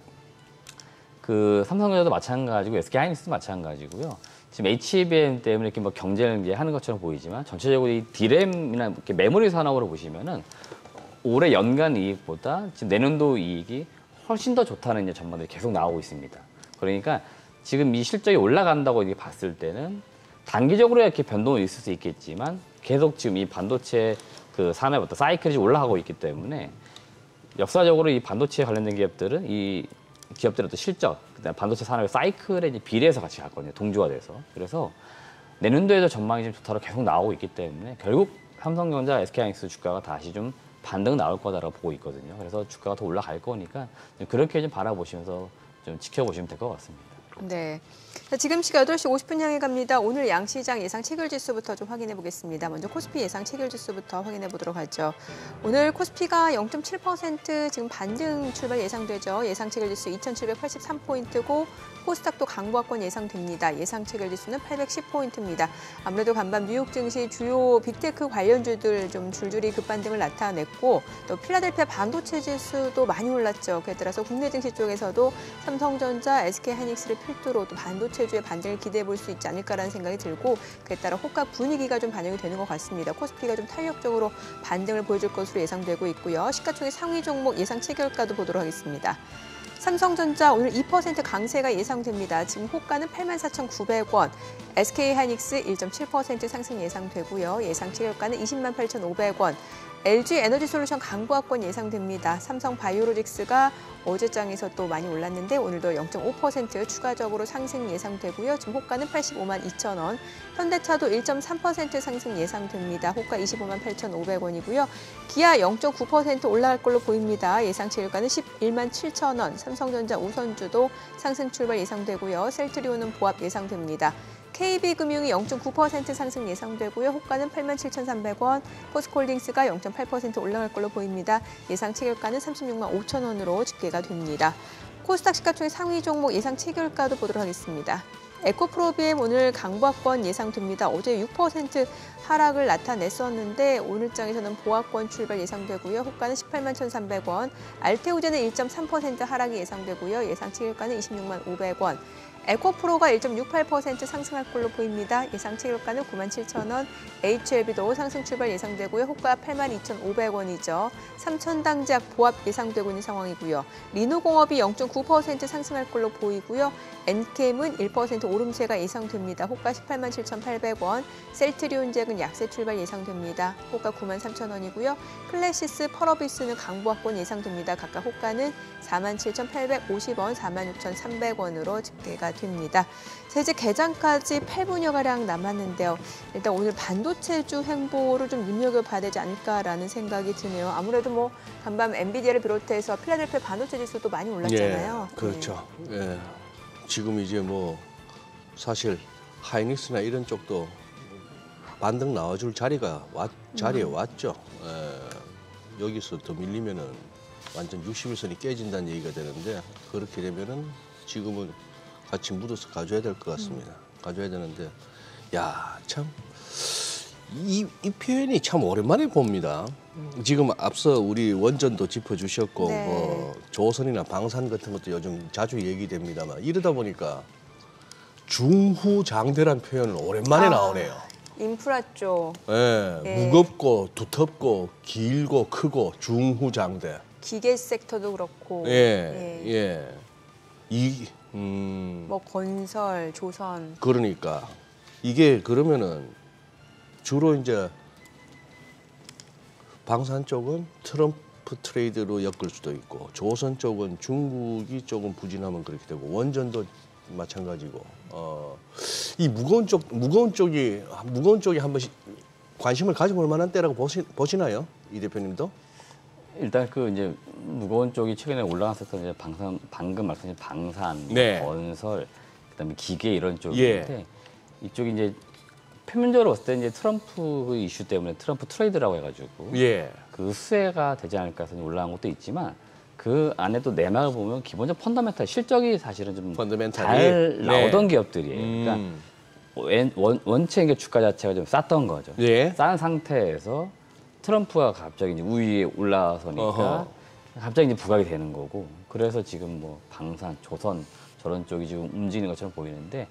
그 삼성전자도 마찬가지고 SK하이닉스도 마찬가지고요. 지금 HBM 때문에 이렇게 뭐 경쟁을 이제 하는 것처럼 보이지만 전체적으로 이 디램이나 이렇게 메모리 산업으로 보시면은 올해 연간 이익보다 지금 내년도 이익이 훨씬 더 좋다는 이제 전망들이 계속 나오고 있습니다. 그러니까 지금 이 실적이 올라간다고 이렇게 봤을 때는 단기적으로 이렇게 변동이 있을 수 있겠지만 계속 지금 이 반도체 그 산업의 어떤 사이클이 올라가고 있기 때문에 역사적으로 이 반도체 관련된 기업들은 이 기업들의 어떤 실적, 그다음에 반도체 산업의 사이클에 이제 비례해서 같이 갔거든요. 동조가 돼서. 그래서 내년도에도 전망이 좀 좋다고 계속 나오고 있기 때문에 결국 삼성전자, SK하이닉스 주가가 다시 좀 반등 나올 거다라고 보고 있거든요. 그래서 주가가 더 올라갈 거니까 좀 그렇게 좀 바라보시면서 좀 지켜보시면 될 것 같습니다. 네. 자, 지금 시각 8시 50분 향해 갑니다. 오늘 양시장 예상 체결지수부터 좀 확인해 보겠습니다. 먼저 코스피 예상 체결지수부터 확인해 보도록 하죠. 오늘 코스피가 0.7% 지금 반등 출발 예상되죠. 예상 체결지수 2,783포인트고 코스닥도 강보합권 예상됩니다. 예상 체결지수는 810포인트입니다. 아무래도 간밤 뉴욕 증시 주요 빅테크 관련주들 좀 줄줄이 급반등을 나타냈고 또 필라델피아 반도체 지수도 많이 올랐죠. 그에 따라서 국내 증시 쪽에서도 삼성전자, SK하이닉스를 필두로 또 반도체주의 반등을 기대해 볼 수 있지 않을까라는 생각이 들고 그에 따라 호가 분위기가 좀 반영이 되는 것 같습니다. 코스피가 좀 탄력적으로 반등을 보여줄 것으로 예상되고 있고요. 시가총액 상위 종목 예상 체결가도 보도록 하겠습니다. 삼성전자 오늘 2% 강세가 예상됩니다. 지금 호가는 84,900원, SK하이닉스 1.7% 상승 예상되고요. 예상 체결가는 208,500원. LG에너지솔루션 강보합권 예상됩니다. 삼성바이오로직스가 어제장에서 또 많이 올랐는데 오늘도 0.5% 추가적으로 상승 예상되고요. 지금 호가는 85만 2천 원. 현대차도 1.3% 상승 예상됩니다. 호가 25만 8,500원이고요. 기아 0.9% 올라갈 걸로 보입니다. 예상 체결가는 11만 7천 원. 삼성전자 우선주도 상승 출발 예상되고요. 셀트리온은 보합 예상됩니다. KB금융이 0.9% 상승 예상되고요. 호가는 87,300원, 포스코홀딩스가 0.8% 올라갈 걸로 보입니다. 예상 체결가는 36만 5천 원으로 집계가 됩니다. 코스닥 시가총액 상위 종목 예상 체결가도 보도록 하겠습니다. 에코프로비엠 오늘 강보합권 예상됩니다. 어제 6% 하락을 나타냈었는데 오늘장에서는 보합권 출발 예상되고요. 호가는 18만 1,300원, 알테오제는 1.3% 하락이 예상되고요. 예상 체결가는 26만 500원. 에코프로가 1.68% 상승할 걸로 보입니다. 예상 체결가는 9만 7천 원, HLB도 상승 출발 예상되고요. 호가 8만 2,500원이죠. 삼천당제약 보합 예상되고 있는 상황이고요. 리노공업이 0.9% 상승할 걸로 보이고요. 엔캠은 1% 오름세가 예상됩니다. 호가 18만 7,800원, 셀트리온제약은 약세 출발 예상됩니다. 호가 9만 3천 원이고요. 클래시스, 펄어비스는 강보합권 예상됩니다. 각각 호가는 4만 7,850원, 4만 6,300원으로 집계가 됩니다. 자, 이제 개장까지 8분여가량 남았는데요. 일단 오늘 반도체주 행보를 좀 눈여겨봐야 되지 않을까라는 생각이 드네요. 아무래도 뭐 간밤 엔비디아를 비롯해서 필라델피아 반도체 지수도 많이 올랐잖아요. 예, 그렇죠. 예. 지금 이제 뭐 사실 하이닉스나 이런 쪽도 반등 나와줄 자리에 왔죠. 예. 여기서 더 밀리면은 완전 60일선이 깨진다는 얘기가 되는데 그렇게 되면은 지금은 같이 묻어서 가져야 될 것 같습니다. 가져야 되는데 야, 참 이 표현이 참 오랜만에 봅니다. 지금 앞서 우리 원전도 짚어주셨고 네. 뭐 조선이나 방산 같은 것도 요즘 자주 얘기됩니다만 이러다 보니까 중후장대란 표현은 오랜만에 나오네요. 인프라 쪽. 예, 네. 무겁고 두텁고 길고 크고 중후장대. 기계 섹터도 그렇고. 예, 예. 예. 뭐 건설, 조선. 그러니까 이게 그러면은 주로 이제 방산 쪽은 트럼프 트레이드로 엮을 수도 있고 조선 쪽은 중국이 조금 부진하면 그렇게 되고 원전도 마찬가지고 이 무거운 쪽이 한 번씩 관심을 가져볼 만한 때라고 보시나요, 이 대표님도? 일단 그 이제 무거운 쪽이 최근에 올라갔었던 이제 방금 말씀하신 방산, 네. 건설, 그다음에 기계 이런 쪽인데 이쪽이 이제 표면적으로 봤을 때 이제 트럼프 이슈 때문에 트럼프 트레이드라고 해가지고 예. 그 수혜가 되지 않을까 해서 올라간 것도 있지만 그 안에도 내막을 보면 기본적 펀더멘탈 실적이 사실은 좀 잘 나오던 기업들이에요. 그러니까 원체 이게 주가 자체가 좀 쌌던 거죠. 예. 싼 상태에서 트럼프가 갑자기 이제 우위에 올라서니까 갑자기 이제 부각이 되는 거고 그래서 지금 뭐 방산, 조선 저런 쪽이 지금 움직이는 것처럼 보이는데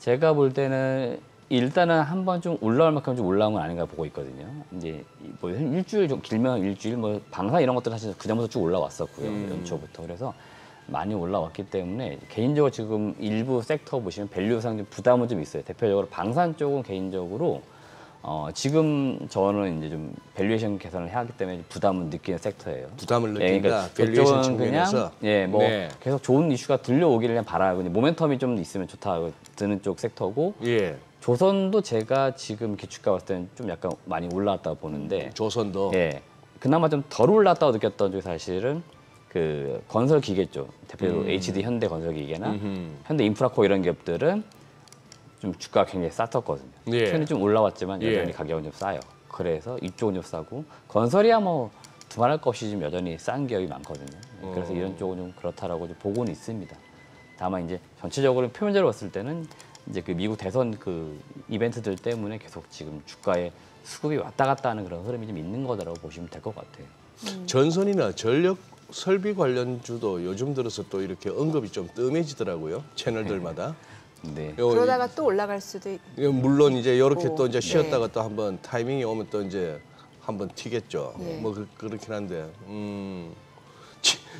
제가 볼 때는 일단은 한번 좀 올라올 만큼 좀 올라온 건 아닌가 보고 있거든요. 이제 뭐 일주일 좀 길면 일주일 뭐 방산 이런 것들은 사실 그전부터 쭉 올라왔었고요. 연초부터. 그래서 많이 올라왔기 때문에 개인적으로 지금 일부 섹터 보시면 밸류상 좀 부담은 좀 있어요. 대표적으로 방산 쪽은 개인적으로 지금 저는 이제 좀 밸류에이션 개선을 해야 하기 때문에 부담을 느끼는 섹터예요. 부담을 느낀다. 그러니까 밸류에이션 그쪽은 측면에서. 그냥 뭐 계속 좋은 이슈가 들려오기를 그냥 바라고 모멘텀이 좀 있으면 좋다 드는 쪽 섹터고 예. 조선도 제가 지금 기축가 봤을 때는 좀 약간 많이 올라왔다고 보는데 조선도. 예. 그나마 좀 덜 올랐다고 느꼈던 쪽이 사실은 그 건설 기계 쪽 대표적으로 HD 현대 건설 기계나 현대 인프라코 이런 기업들은 좀 주가가 굉장히 쌌었거든요. 예. 최근에 좀 올라왔지만 여전히 가격은 좀 싸요. 그래서 이쪽은 좀 싸고 건설이야 뭐 두말할 것 없이 좀 여전히 싼 기업이 많거든요. 그래서 이런 쪽은 좀 그렇다라고 좀 보고는 있습니다. 다만 이제 전체적으로 표면적으로 봤을 때는 이제 그 미국 대선 그 이벤트들 때문에 계속 지금 주가에 수급이 왔다 갔다 하는 그런 흐름이 좀 있는 거다라고 보시면 될 것 같아요. 전선이나 전력 설비 관련주도 요즘 들어서 또 이렇게 언급이 좀 뜸해지더라고요. 채널들마다. 네. 그러다가 또 올라갈 수도 물론 이제 이렇게 또 이제 네. 쉬었다가 또 한번 타이밍이 오면 또 이제 한번 튀겠죠. 네. 뭐 그렇긴 한데.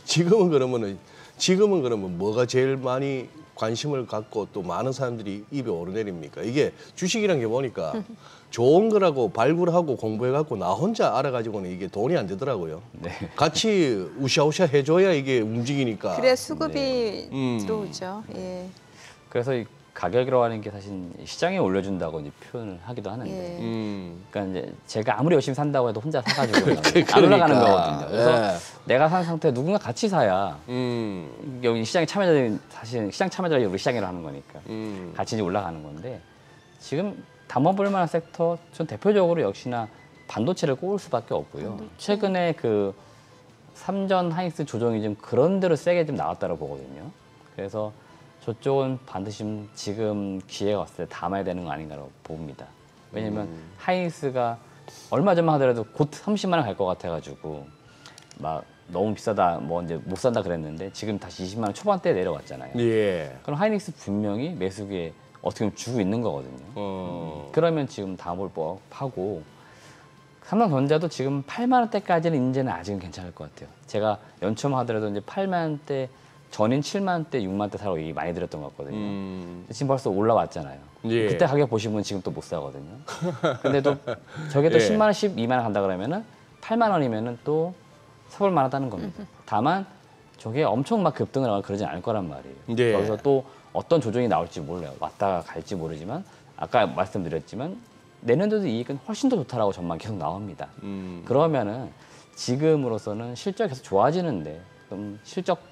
지금은 그러면 뭐가 제일 많이 관심을 갖고 또 많은 사람들이 입에 오르내립니까? 이게 주식이란 게 보니까 좋은 거라고 발굴하고 공부해갖고 나 혼자 알아가지고는 이게 돈이 안 되더라고요. 네. 같이 우샤우샤 해줘야 이게 움직이니까. 그래 수급이 들어오죠. 예. 그래서 이 가격이라고 하는 게 사실 시장에 올려준다고 이제 표현을 하기도 하는데, 예. 그러니까 이제 제가 아무리 열심히 산다고 해도 혼자 사가지고 안 올라가는 거거든요. 그래서 내가 산 상태에 누군가 같이 사야 여기 시장에 참여자들이 사실 시장 참여자들이 우리 시장이라 하는 거니까 같이 이제 올라가는 건데 지금 담아볼 만한 섹터 전 대표적으로 역시나 반도체를 꼽을 수밖에 없고요. 최근에 그 삼전 하이닉스 조정이 좀 그런 대로 세게 좀 나왔다고 보거든요. 그래서 저쪽은 반드시 지금 기회가 왔을 때 담아야 되는 거 아닌가라고 봅니다. 왜냐면 하이닉스가 얼마 전만 하더라도 곧 30만 원 갈 것 같아가지고 막 너무 비싸다 뭐 이제 못 산다 그랬는데 지금 다시 20만 원 초반대에 내려왔잖아요. 예. 그럼 하이닉스 분명히 매수기에 어떻게 보면 주고 있는 거거든요. 그러면 지금 담을 법하고 삼성전자도 지금 8만 원대까지는 이제는 아직은 괜찮을 것 같아요. 제가 연초만 하더라도 이제 8만 원대 전인 7만 원대, 6만 원대 사라고 얘기 많이 드렸던 것 같거든요. 지금 벌써 올라왔잖아요. 예. 그때 가격 보시면 지금 또 못 사거든요. 근데 또 저게 또 10만 원, 12만 원 간다 그러면은 8만 원이면은 또 사볼 만하다는 겁니다. 다만 저게 엄청 막 급등을 하거나 그러진 않을 거란 말이에요. 예. 거기서 또 어떤 조정이 나올지 몰라요. 왔다가 갈지 모르지만 아까 말씀드렸지만 내년도도 이익은 훨씬 더 좋다라고 전망 계속 나옵니다. 그러면은 지금으로서는 실적이 계속 좋아지는데 그럼 실적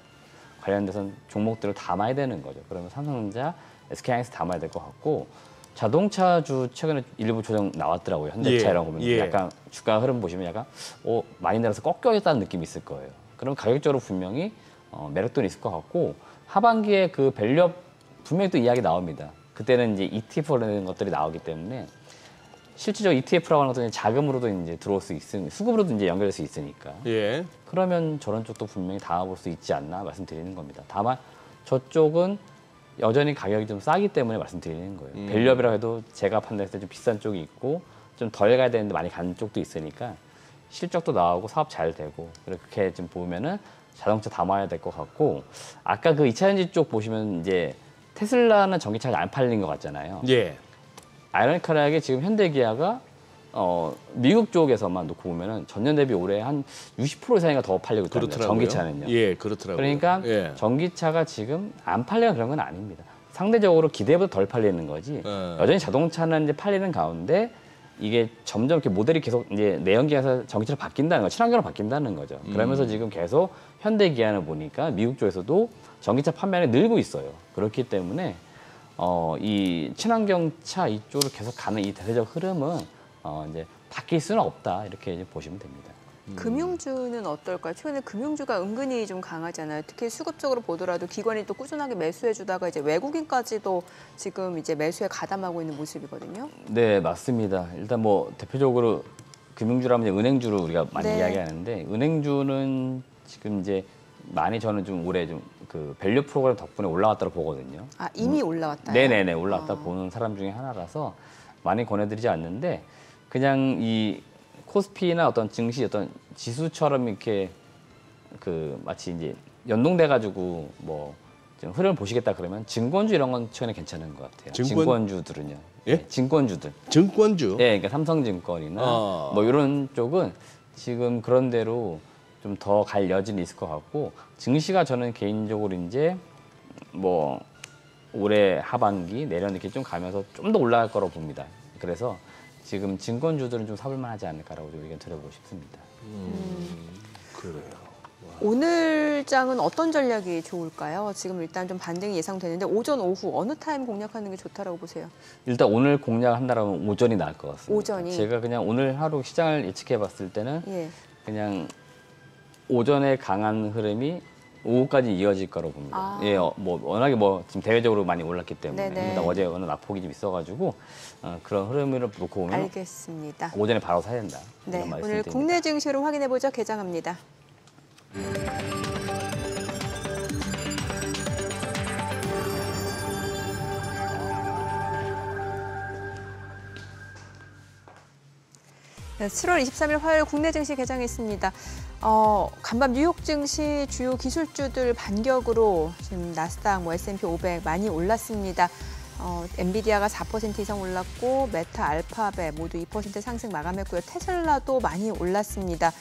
관련돼서는 종목들을 담아야 되는 거죠. 그러면 삼성전자, SK하이닉스 담아야 될 것 같고 자동차주 최근에 일부 조정 나왔더라고요. 현대차 이런 거 보면 약간 주가 흐름 보시면 약간 많이 내려서 꺾여있다는 느낌이 있을 거예요. 그럼 가격적으로 분명히 매력도는 있을 것 같고 하반기에 그 밸류업 분명히 또 이야기 나옵니다. 그때는 이제 ETF라는 것들이 나오기 때문에 실질적 ETF라고 하는 것들은 자금으로도 이제 들어올 수 있으니 수급으로도 이제 연결될 수 있으니까. 예. 그러면 저런 쪽도 분명히 담아볼 수 있지 않나 말씀드리는 겁니다. 다만 저쪽은 여전히 가격이 좀 싸기 때문에 말씀드리는 거예요. 밸류업이라고 해도 제가 판단했을 때 좀 비싼 쪽이 있고 좀 덜 가야 되는데 많이 가는 쪽도 있으니까 실적도 나오고 사업 잘 되고 그렇게 좀 보면은 자동차 담아야 될 것 같고 아까 그 2차전지 쪽 보시면 이제 테슬라는 전기차가 안 팔린 것 같잖아요. 예. 아이러니컬하게 지금 현대기아가 미국 쪽에서만 놓고 보면은 전년 대비 올해 한 60% 이상이가 더 팔리고 있답니다. 전기차는요. 예, 그렇더라고요. 그러니까 전기차가 지금 안 팔리는 그런 건 아닙니다. 상대적으로 기대보다 덜 팔리는 거지. 여전히 자동차는 이제 팔리는 가운데 이게 점점 이렇게 모델이 계속 이제 내연기관에서 전기차로 바뀐다는 거, 친환경으로 바뀐다는 거죠. 그러면서 지금 계속 현대기아를 보니까 미국 쪽에서도 전기차 판매량이 늘고 있어요. 그렇기 때문에 이 친환경차 이쪽으로 계속 가는 이 대세적 흐름은 이제 바뀔 수는 없다 이렇게 이제 보시면 됩니다. 금융주는 어떨까요? 최근에 금융주가 은근히 좀 강하잖아요. 특히 수급적으로 보더라도 기관이 또 꾸준하게 매수해주다가 이제 외국인까지도 지금 이제 매수에 가담하고 있는 모습이거든요. 네, 맞습니다. 일단 뭐 대표적으로 금융주라면 이제 은행주를 우리가 많이 네. 이야기하는데 은행주는 지금 이제 많이 저는 좀 올해 좀 그 밸류 프로그램 덕분에 올라왔다고 보거든요. 아, 이미 올라왔다요? 네네네, 올라왔다 보는 사람 중에 하나라서 많이 권해드리지 않는데 그냥 이 코스피나 어떤 증시 어떤 지수처럼 이렇게 그 마치 이제 연동돼가지고 뭐 좀 흐름을 보시겠다 그러면 증권주 이런 건 최근에 괜찮은 것 같아요. 증권주들은요. 예? 네, 증권주들. 증권주? 네, 그러니까 삼성증권이나 뭐 이런 쪽은 지금 그런 대로 좀 더 갈 여지는 있을 것 같고 증시가 저는 개인적으로 이제 뭐 올해 하반기 내년 이렇게 좀 가면서 좀 더 올라갈 거라고 봅니다. 그래서 지금 증권주들은 좀 사볼만하지 않을까라고 좀 의견 드려보고 싶습니다. 그래요. 오늘 장은 어떤 전략이 좋을까요? 지금 일단 좀 반등이 예상되는데 오전, 오후 어느 타임 공략하는 게 좋다라고 보세요? 일단 오늘 공략한다라면 오전이 나을 것 같습니다. 오전이? 제가 그냥 오늘 하루 시장을 예측해봤을 때는 예. 그냥 오전에 강한 흐름이 오후까지 이어질 거라고 봅니다. 아. 예, 뭐 워낙에 뭐 지금 대외적으로 많이 올랐기 때문에 네네. 일단 어제 오늘 낙폭이 좀 있어가지고 그런 흐름을 놓고 보면 알겠습니다. 오전에 바로 사야 된다. 네, 이런 오늘 말씀드립니다. 국내 증시로 확인해보죠. 개장합니다. 네, 7월 23일 화요일 국내 증시 개장했습니다. 간밤 뉴욕 증시 주요 기술주들 반격으로 지금 나스닥, S&P 500 많이 올랐습니다. 엔비디아가 4% 이상 올랐고 메타, 알파벳 모두 2% 상승 마감했고요. 테슬라도 많이 올랐습니다.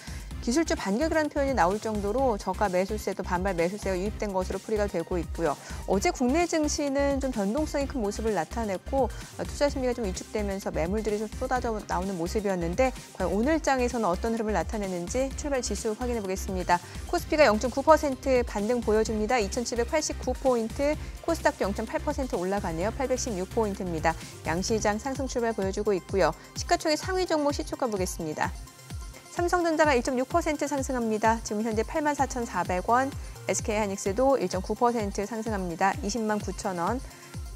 기술주 반격이라는 표현이 나올 정도로 저가 매수세 또 반발 매수세가 유입된 것으로 풀이가 되고 있고요. 어제 국내 증시는 좀 변동성이 큰 모습을 나타냈고 투자 심리가 좀 위축되면서 매물들이 좀 쏟아져 나오는 모습이었는데 과연 오늘 장에서는 어떤 흐름을 나타내는지 출발 지수 확인해 보겠습니다. 코스피가 0.9% 반등 보여줍니다. 2,789포인트, 코스닥도 0.8% 올라가네요. 816포인트입니다. 양시장 상승 출발 보여주고 있고요. 시가총액 상위 종목 시초가 보겠습니다. 삼성전자가 1.6% 상승합니다. 지금 현재 84,400원, SK하이닉스도 1.9% 상승합니다. 20만 9천원.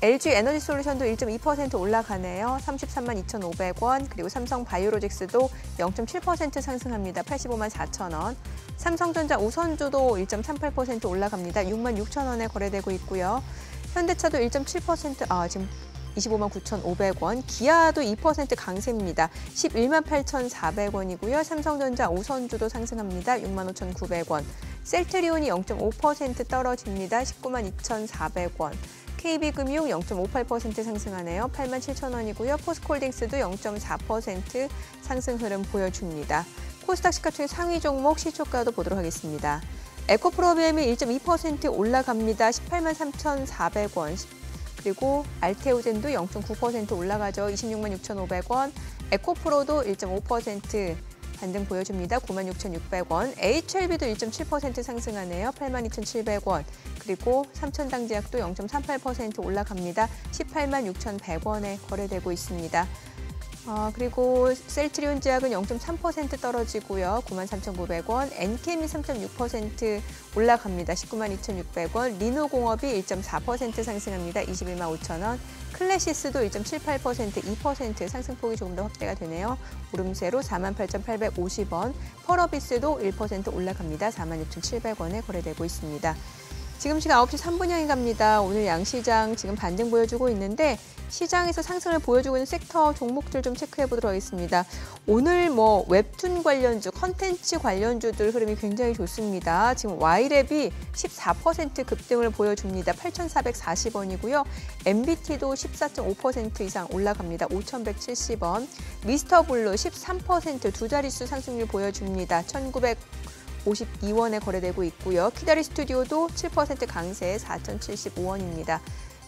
LG에너지솔루션도 1.2% 올라가네요. 33만 2,500원. 그리고 삼성바이오로직스도 0.7% 상승합니다. 85만 4천원. 삼성전자 우선주도 1.38% 올라갑니다. 6만 6천원에 거래되고 있고요. 현대차도 1.7%, 지금 25만 9,500원, 기아도 2% 강세입니다. 11만 8,400원이고요. 삼성전자 우선주도 상승합니다. 6만 5,900원. 셀트리온이 0.5% 떨어집니다. 19만 2,400원. KB금융 0.58% 상승하네요. 8만 7천원이고요. 포스코홀딩스도 0.4% 상승 흐름 보여줍니다. 코스닥 시가총액 상위 종목 시초가도 보도록 하겠습니다. 에코프로비엠이 1.2% 올라갑니다. 18만 3,400원. 그리고 알테오젠도 0.9% 올라가죠. 26만 6,500원. 에코프로도 1.5% 반등 보여줍니다. 9만 6,600원. HLB도 1.7% 상승하네요. 8만 2,700원. 그리고 삼천당제약도 0.38% 올라갑니다. 18만 6,100원에 거래되고 있습니다. 그리고 셀트리온 제약은 0.3% 떨어지고요. 9만 3,900원. 엔케미 3.6% 올라갑니다. 19만 2,600원. 리노공업이 1.4% 상승합니다. 21만 5천원. 클래시스도 1.78%, 2% 상승폭이 조금 더 확대가 되네요. 오름세로 4만 8,850원. 펄어비스도 1% 올라갑니다. 4만 6,700원에 거래되고 있습니다. 지금 시간 9시 3분 향해 갑니다. 오늘 양시장 지금 반등 보여주고 있는데 시장에서 상승을 보여주고 있는 섹터 종목들 좀 체크해 보도록 하겠습니다. 오늘 웹툰 관련주, 컨텐츠 관련주들 흐름이 굉장히 좋습니다. 지금 Y랩이 14% 급등을 보여줍니다. 8,440원이고요. MBT도 14.5% 이상 올라갑니다. 5,170원. 미스터블루 13% 두 자릿수 상승률 보여줍니다. 1,952원에 거래되고 있고요. 키다리 스튜디오도 7% 강세 4,075원입니다.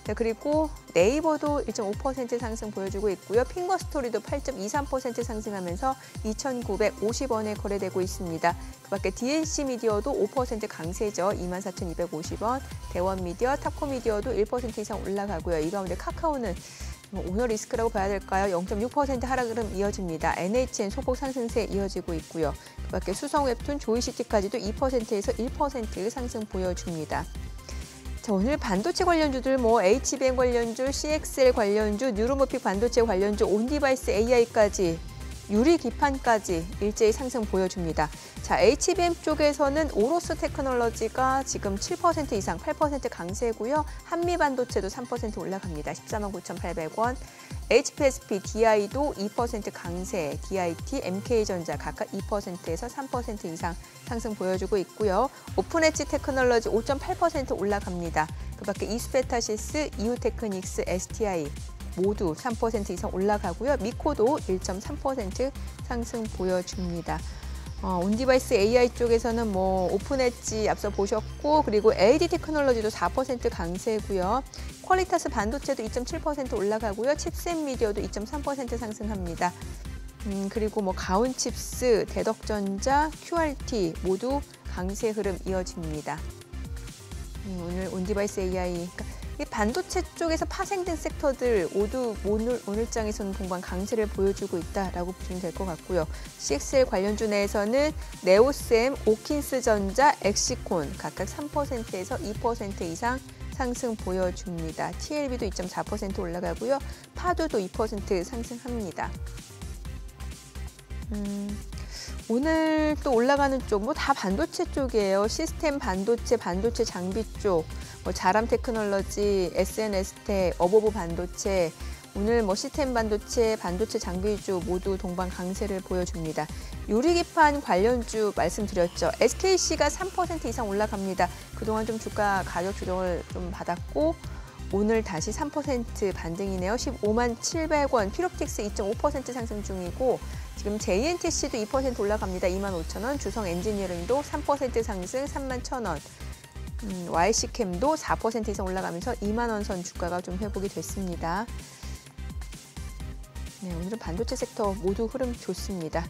네, 그리고 네이버도 1.5% 상승 보여주고 있고요. 핑거스토리도 8.23% 상승하면서 2,950원에 거래되고 있습니다. 그밖에 DNC 미디어도 5% 강세죠. 24,250원. 대원미디어, 탑코미디어도 1% 이상 올라가고요. 이 가운데 카카오는 오너 리스크라고 봐야 될까요? 0.6% 하락 흐름 이어집니다. NHN 소폭 상승세 이어지고 있고요. 그밖에 수성 웹툰, 조이시티까지도 2%에서 1% 상승 보여줍니다. 자, 오늘 반도체 관련주들 HBM 관련주, CXL 관련주, 뉴로모픽 반도체 관련주, 온디바이스 AI까지 유리 기판까지 일제히 상승 보여줍니다. 자, HBM 쪽에서는 오로스 테크놀로지가 지금 7% 이상, 8% 강세고요. 한미 반도체도 3% 올라갑니다. 149,800원. HPSP, DI도 2% 강세, DIT, MK전자 각각 2%에서 3% 이상 상승 보여주고 있고요. 오픈엣지 테크놀로지 5.8% 올라갑니다. 그밖에 이스페타시스, 이우테크닉스, STI 모두 3% 이상 올라가고요. 미코도 1.3% 상승 보여줍니다. 온디바이스 AI 쪽에서는 오픈엣지 앞서 보셨고, 그리고 AD 테크놀로지도 4% 강세고요. 퀄리타스 반도체도 2.7% 올라가고요. 칩셋 미디어도 2.3% 상승합니다. 그리고 가온칩스, 대덕전자, QRT 모두 강세 흐름 이어집니다. 오늘 온디바이스 AI, 이 반도체 쪽에서 파생된 섹터들 모두 오늘장에서는 동반 강세를 보여주고 있다라고 보시면 될 것 같고요. CXL 관련주 내에서는 네오셈, 오킨스전자, 엑시콘 각각 3%에서 2% 이상 상승 보여줍니다. TLB도 2.4% 올라가고요. 파도도 2% 상승합니다. 오늘 또 올라가는 쪽 다 반도체 쪽이에요. 시스템 반도체, 반도체 장비 쪽, 자람 테크놀로지, SNS텍, 어보브 반도체, 오늘 시스템 반도체, 반도체 장비주 모두 동반 강세를 보여줍니다. 유리기판 관련주 말씀드렸죠. SKC가 3% 이상 올라갑니다. 그동안 좀 주가 가격 조정을 좀 받았고 오늘 다시 3% 반등이네요. 15만 700원, 피롭틱스 2.5% 상승 중이고 지금 JNTC도 2% 올라갑니다. 25,000원, 주성 엔지니어링도 3% 상승 31,000원. YC캠도 4% 이상 올라가면서 2만 원 선 주가가 좀 회복이 됐습니다. 네, 오늘은 반도체 섹터 모두 흐름 좋습니다.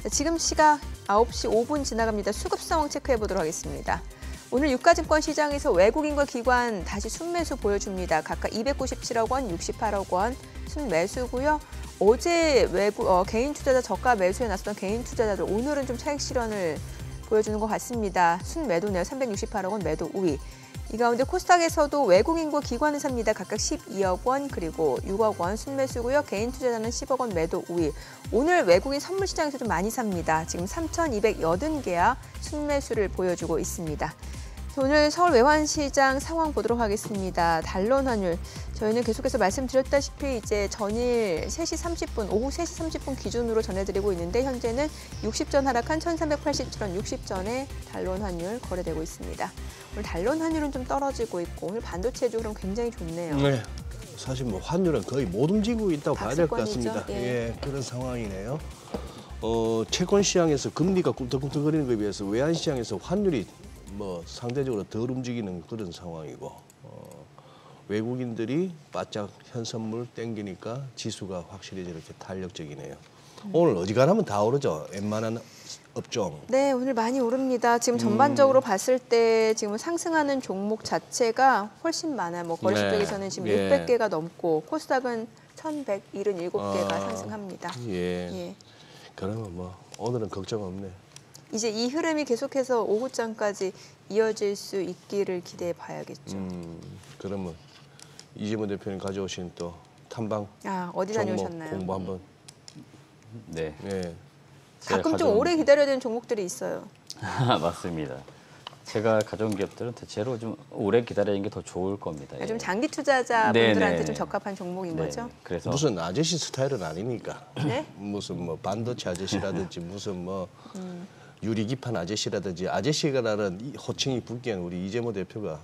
자, 지금 시각 9시 5분 지나갑니다. 수급 상황 체크해 보도록 하겠습니다. 오늘 유가증권 시장에서 외국인과 기관 다시 순매수 보여줍니다. 각각 297억 원, 68억 원 순매수고요. 어제 개인 투자자 저가 매수에 나섰던 개인 투자자들 오늘은 좀 차익 실현을 보여주는 것 같습니다. 순매도네요. 368억 원 매도 우위. 이 가운데 코스닥에서도 외국인과 기관을 삽니다. 각각 12억 원 그리고 6억 원 순매수고요. 개인 투자자는 10억 원 매도 우위. 오늘 외국인 선물 시장에서 좀 많이 삽니다. 지금 3,280개야 순매수를 보여주고 있습니다. 오늘 서울 외환시장 상황 보도록 하겠습니다. 달러 환율. 저희는 계속해서 말씀드렸다시피 이제 전일 3시 30분, 오후 3시 30분 기준으로 전해드리고 있는데 현재는 60전 하락한 1,387원 60전에 달러 환율 거래되고 있습니다. 오늘 달러 환율은 좀 떨어지고 있고 오늘 반도체 쪽은 굉장히 좋네요. 네. 사실 환율은 거의 못 움직이고 있다고 봐야 될 것 박스권이죠. 같습니다. 예. 그런 상황이네요. 채권 시장에서 금리가 꿈틀꿈틀거리는 것에 비해서 외환 시장에서 환율이 상대적으로 덜 움직이는 그런 상황이고 외국인들이 바짝 현선물 땡기니까 지수가 확실히 저렇게 탄력적이네요. 오늘 어지간하면 다 오르죠. 웬만한 업종. 네, 오늘 많이 오릅니다. 지금 전반적으로 봤을 때 지금 상승하는 종목 자체가 훨씬 많아요. 거래소 네. 쪽에서는 지금 예. 600개가 넘고 코스닥은 1,177개가 상승합니다. 예. 그러면 오늘은 걱정 없네. 이제 이 흐름이 계속해서 오후장까지 이어질 수 있기를 기대해 봐야겠죠. 그러면 이재모 대표님 가져오신 또 탐방 어디 종목 다녀오셨나요? 공부 한번. 네. 예. 가끔 좀 오래 기다려야 되는 종목들이 있어요. 맞습니다. 제가 가져온 기업들은 대체로 좀 오래 기다리는 게 더 좋을 겁니다. 좀 장기 투자자분들한테 네네. 좀 적합한 종목인 거죠. 그래서 무슨 아저씨 스타일은 아니니까. 네? 무슨 반도체 아저씨라든지 무슨 유리기판 아저씨라든지 아저씨가라는 이 호칭이 붙기엔 우리 이재모 대표가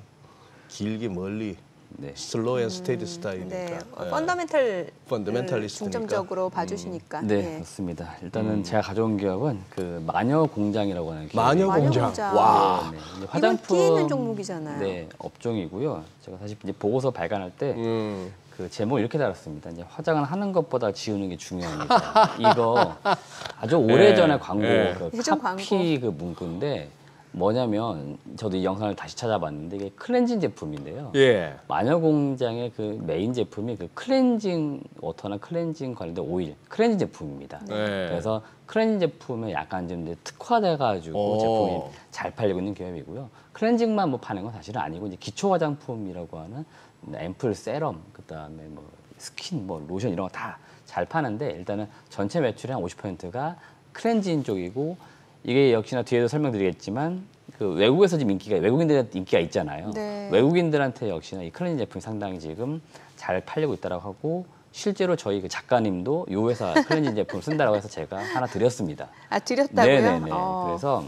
길게 멀리 네. 슬로우 앤 스테디 스타일이니까. 네. 예. 펀더멘털 중점적으로 중점적으로 봐주시니까. 네, 예. 맞습니다. 일단은 제가 가져온 기업은 그 마녀 공장이라고 하는 마녀 기업이에요. 공장. 와. 네, 네. 이제 이건 끼 있는 종목이잖아요. 네, 업종이고요. 제가 사실 이제 보고서 발간할 때 그 제목을 이렇게 달았습니다. 이제 화장을 하는 것보다 지우는 게 중요하니까. 이거 아주 오래전에 광고, 그 예전 카피 그 문구인데 뭐냐면 저도 이 영상을 다시 찾아봤는데 이게 클렌징 제품인데요. 예. 마녀 공장의 그 메인 제품이 그 클렌징 워터나 클렌징 관련된 오일, 클렌징 제품입니다. 네. 그래서 클렌징 제품에 약간 좀 이제 특화돼가지고 제품이 잘 팔리고 있는 기업이고요. 클렌징만 뭐 파는 건 사실은 아니고 이제 기초 화장품이라고 하는 앰플, 세럼, 그다음에 뭐 스킨, 뭐 로션 이런 거 다 잘 파는데 일단은 전체 매출의 한 50%가 클렌징 쪽이고 이게 역시나 뒤에도 설명드리겠지만 그 외국에서 지금 외국인들한테 인기가 있잖아요. 네. 외국인들한테 역시나 이 클렌징 제품이 상당히 지금 잘 팔리고 있다라고 하고 실제로 저희 그 작가님도 이 회사 클렌징 제품 쓴다라고 해서 제가 하나 드렸습니다. 아, 드렸다고요? 네네네. 그래서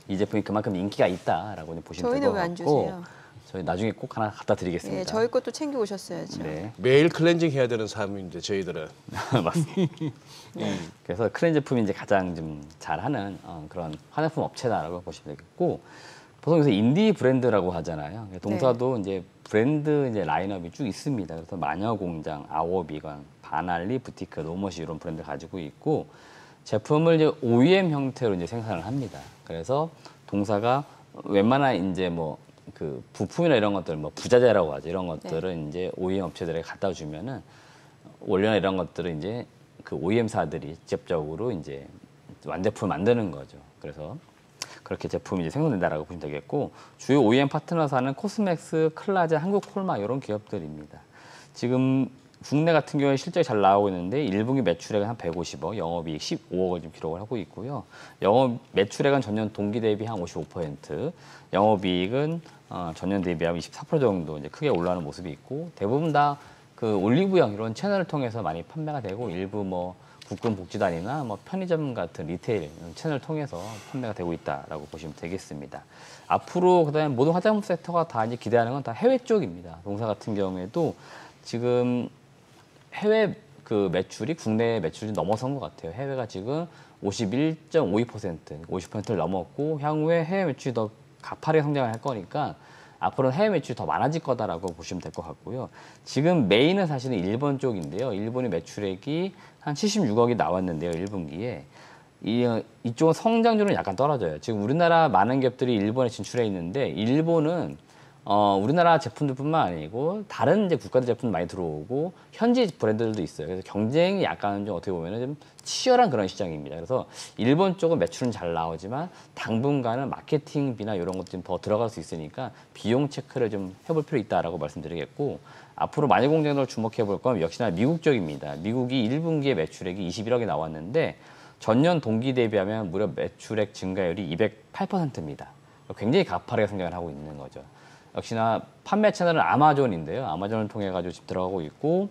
이 제품이 그만큼 인기가 있다라고 보시면 될 저희는 것 왜 안 같고 주세요? 저희 나중에 꼭 하나 갖다 드리겠습니다. 예, 저희 것도 챙겨 오셨어야죠. 네. 매일 클렌징 해야 되는 사람인데 저희들은. 맞습니다. 그래서 클렌징 제품이 이제 가장 좀 잘하는 그런 화장품 업체다라고 보시면 되겠고 보통 요새 인디 브랜드라고 하잖아요. 동사도 이제 브랜드 이제 라인업이 쭉 있습니다. 그래서 마녀공장, 아워비건, 바날리, 부티크, 노머시 이런 브랜드 가지고 있고 제품을 이제 OEM 형태로 이제 생산을 합니다. 그래서 동사가 웬만한 이제 뭐 그 부품이나 이런 것들, 뭐 부자재라고 하죠. 이런 것들은 이제 OEM 업체들에 갖다 주면은 원료나 이런 것들은 이제 그 OEM사들이 직접적으로 이제 완제품을 만드는 거죠. 그래서 그렇게 제품이 이제 생산된다라고 보시면 되겠고 주요 OEM 파트너사는 코스맥스, 클라제, 한국콜마 이런 기업들입니다. 지금 국내 같은 경우에 실적이 잘 나오고 있는데 1분기 매출액은 한 150억, 영업이익 15억을 지금 기록을 하고 있고요. 영업 매출액은 전년 동기 대비 한 55%, 영업이익은 전년 대비하면 24% 정도 이제 크게 올라가는 모습이 있고 대부분 다 그 올리브영 이런 채널을 통해서 많이 판매가 되고 일부 뭐 국군 복지단이나 뭐 편의점 같은 리테일 채널을 통해서 판매가 되고 있다라고 보시면 되겠습니다. 앞으로 그다음에 모든 화장품 섹터가 다 이제 기대하는 건 다 해외 쪽입니다. 동사 같은 경우에도 지금 해외 그 매출이 국내 매출이 넘어선 것 같아요. 해외가 지금 51.52%, 50%를 넘었고 향후에 해외 매출이 더 가파르게 성장을 할 거니까 앞으로는 해외 매출이 더 많아질 거다라고 보시면 될 것 같고요. 지금 메인은 사실은 일본 쪽인데요. 일본의 매출액이 한 76억이 나왔는데요. 1분기에. 이쪽은 성장률은 약간 떨어져요. 지금 우리나라 많은 기업들이 일본에 진출해 있는데 일본은 우리나라 제품들뿐만 아니고 다른 이제 국가들 제품도 많이 들어오고 현지 브랜드들도 있어요. 그래서 경쟁이 약간 좀 어떻게 보면 좀 치열한 그런 시장입니다. 그래서 일본 쪽은 매출은 잘 나오지만 당분간은 마케팅비나 이런 것 좀 더 들어갈 수 있으니까 비용 체크를 좀 해볼 필요 있다라고 말씀드리겠고 앞으로 마녀공장으로 주목해 볼 건 역시나 미국 쪽입니다. 미국이 1분기에 매출액이 21억이 나왔는데 전년 동기 대비하면 무려 매출액 증가율이 208%입니다. 굉장히 가파르게 성장을 하고 있는 거죠. 역시나 판매 채널은 아마존인데요. 아마존을 통해 가지고 지금 들어가고 있고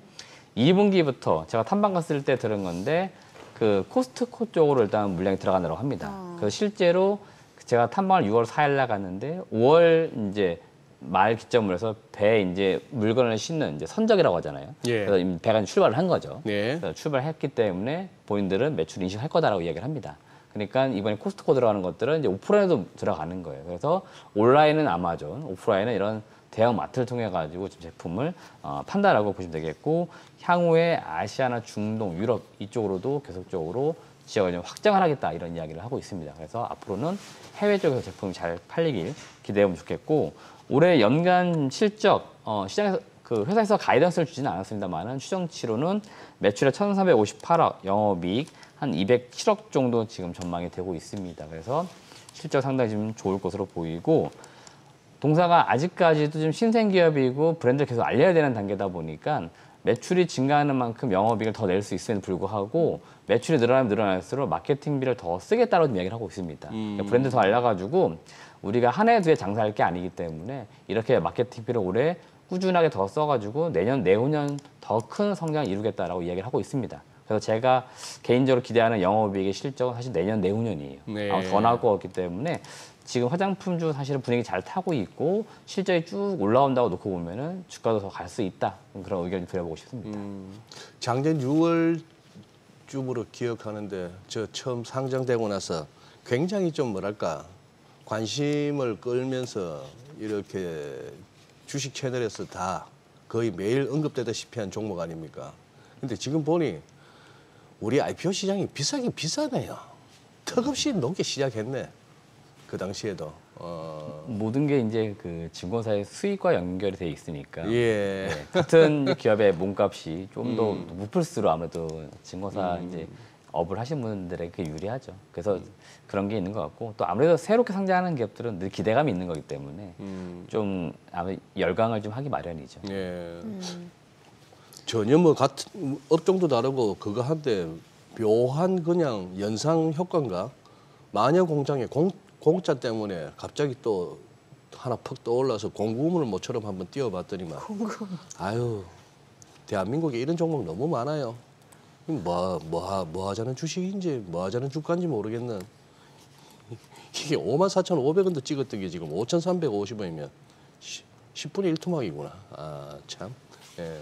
2분기부터 제가 탐방 갔을 때 들은 건데 그 코스트코 쪽으로 일단 물량이 들어간다고 합니다. 그래서 실제로 제가 탐방을 6월 4일 날 갔는데 5월 이제 말 기점으로 해서 배에 이제 물건을 싣는 이제 선적이라고 하잖아요. 예. 그래서 이미 배가 출발을 한 거죠. 예. 그래서 출발했기 때문에 본인들은 매출 인식할 거다라고 이야기를 합니다. 그러니까 이번에 코스트코 들어가는 것들은 이제 오프라인에도 들어가는 거예요. 그래서 온라인은 아마존, 오프라인은 이런 대형 마트를 통해 가지고 지금 제품을 판다라고 보시면 되겠고 향후에 아시아나 중동, 유럽 이쪽으로도 계속적으로 지역을 좀 확장을 하겠다 이런 이야기를 하고 있습니다. 그래서 앞으로는 해외 쪽에서 제품이 잘 팔리길 기대해보면 좋겠고 올해 연간 실적 시장에서 그 회사에서 가이던스를 주지는 않았습니다만은 추정치로는 매출액 1,458억, 영업이익 한 207억 정도 지금 전망이 되고 있습니다. 그래서 실적 상당히 지금 좋을 것으로 보이고 동사가 아직까지도 좀 신생 기업이고 브랜드를 계속 알려야 되는 단계다 보니까 매출이 증가하는 만큼 영업이익을 더 낼 수 있음에도 불구하고 매출이 늘어나면 늘어날수록 마케팅비를 더 쓰겠다고 이야기를 하고 있습니다. 그러니까 브랜드 더 알려가지고 우리가 한 해, 두 해 장사할 게 아니기 때문에 이렇게 마케팅비를 올해 꾸준하게 더 써가지고 내년, 내후년 더 큰 성장을 이루겠다라고 이야기를 하고 있습니다. 그래서 제가 개인적으로 기대하는 영업이익의 실적은 사실 내년, 내후년이에요. 네. 아마 더 나올 것 같기 때문에 지금 화장품주 사실은 분위기 잘 타고 있고 실적이 쭉 올라온다고 놓고 보면은 주가도 더 갈 수 있다. 그런 의견을 드려보고 싶습니다. 작년 6월쯤으로 기억하는데 저 처음 상장되고 나서 굉장히 좀 뭐랄까 관심을 끌면서 이렇게 주식 채널에서 다 거의 매일 언급되다시피 한 종목 아닙니까? 근데 지금 보니 우리 IPO 시장이 비싸긴 비싸네요. 턱없이 높게 시작했네. 그 당시에도. 모든 게 이제 그 증권사의 수익과 연결이 돼 있으니까 예. 네, 같은 기업의 몸값이 좀 더 높을수록 아무래도 증권사 이제 업을 하신 분들에게 유리하죠. 그래서 그런 게 있는 것 같고 또 아무래도 새롭게 상장하는 기업들은 늘 기대감이 있는 거기 때문에 좀 아마 열광을 좀 하기 마련이죠. 예. 전혀 뭐 같은 업종도 다르고 그거 한데 묘한 그냥 연상 효과인가? 마녀 공장의 공짜 때문에 갑자기 또 하나 퍽 떠올라서 공구물 모처럼 한번 띄워봤더니만 아유 대한민국에 이런 종목 너무 많아요. 뭐 하자는 주식인지 뭐 하자는 주가인지 모르겠는 이게 54,500원도 찍었던 게 지금 5,350원이면 10분의 1 토막이구나. 아 참. 예.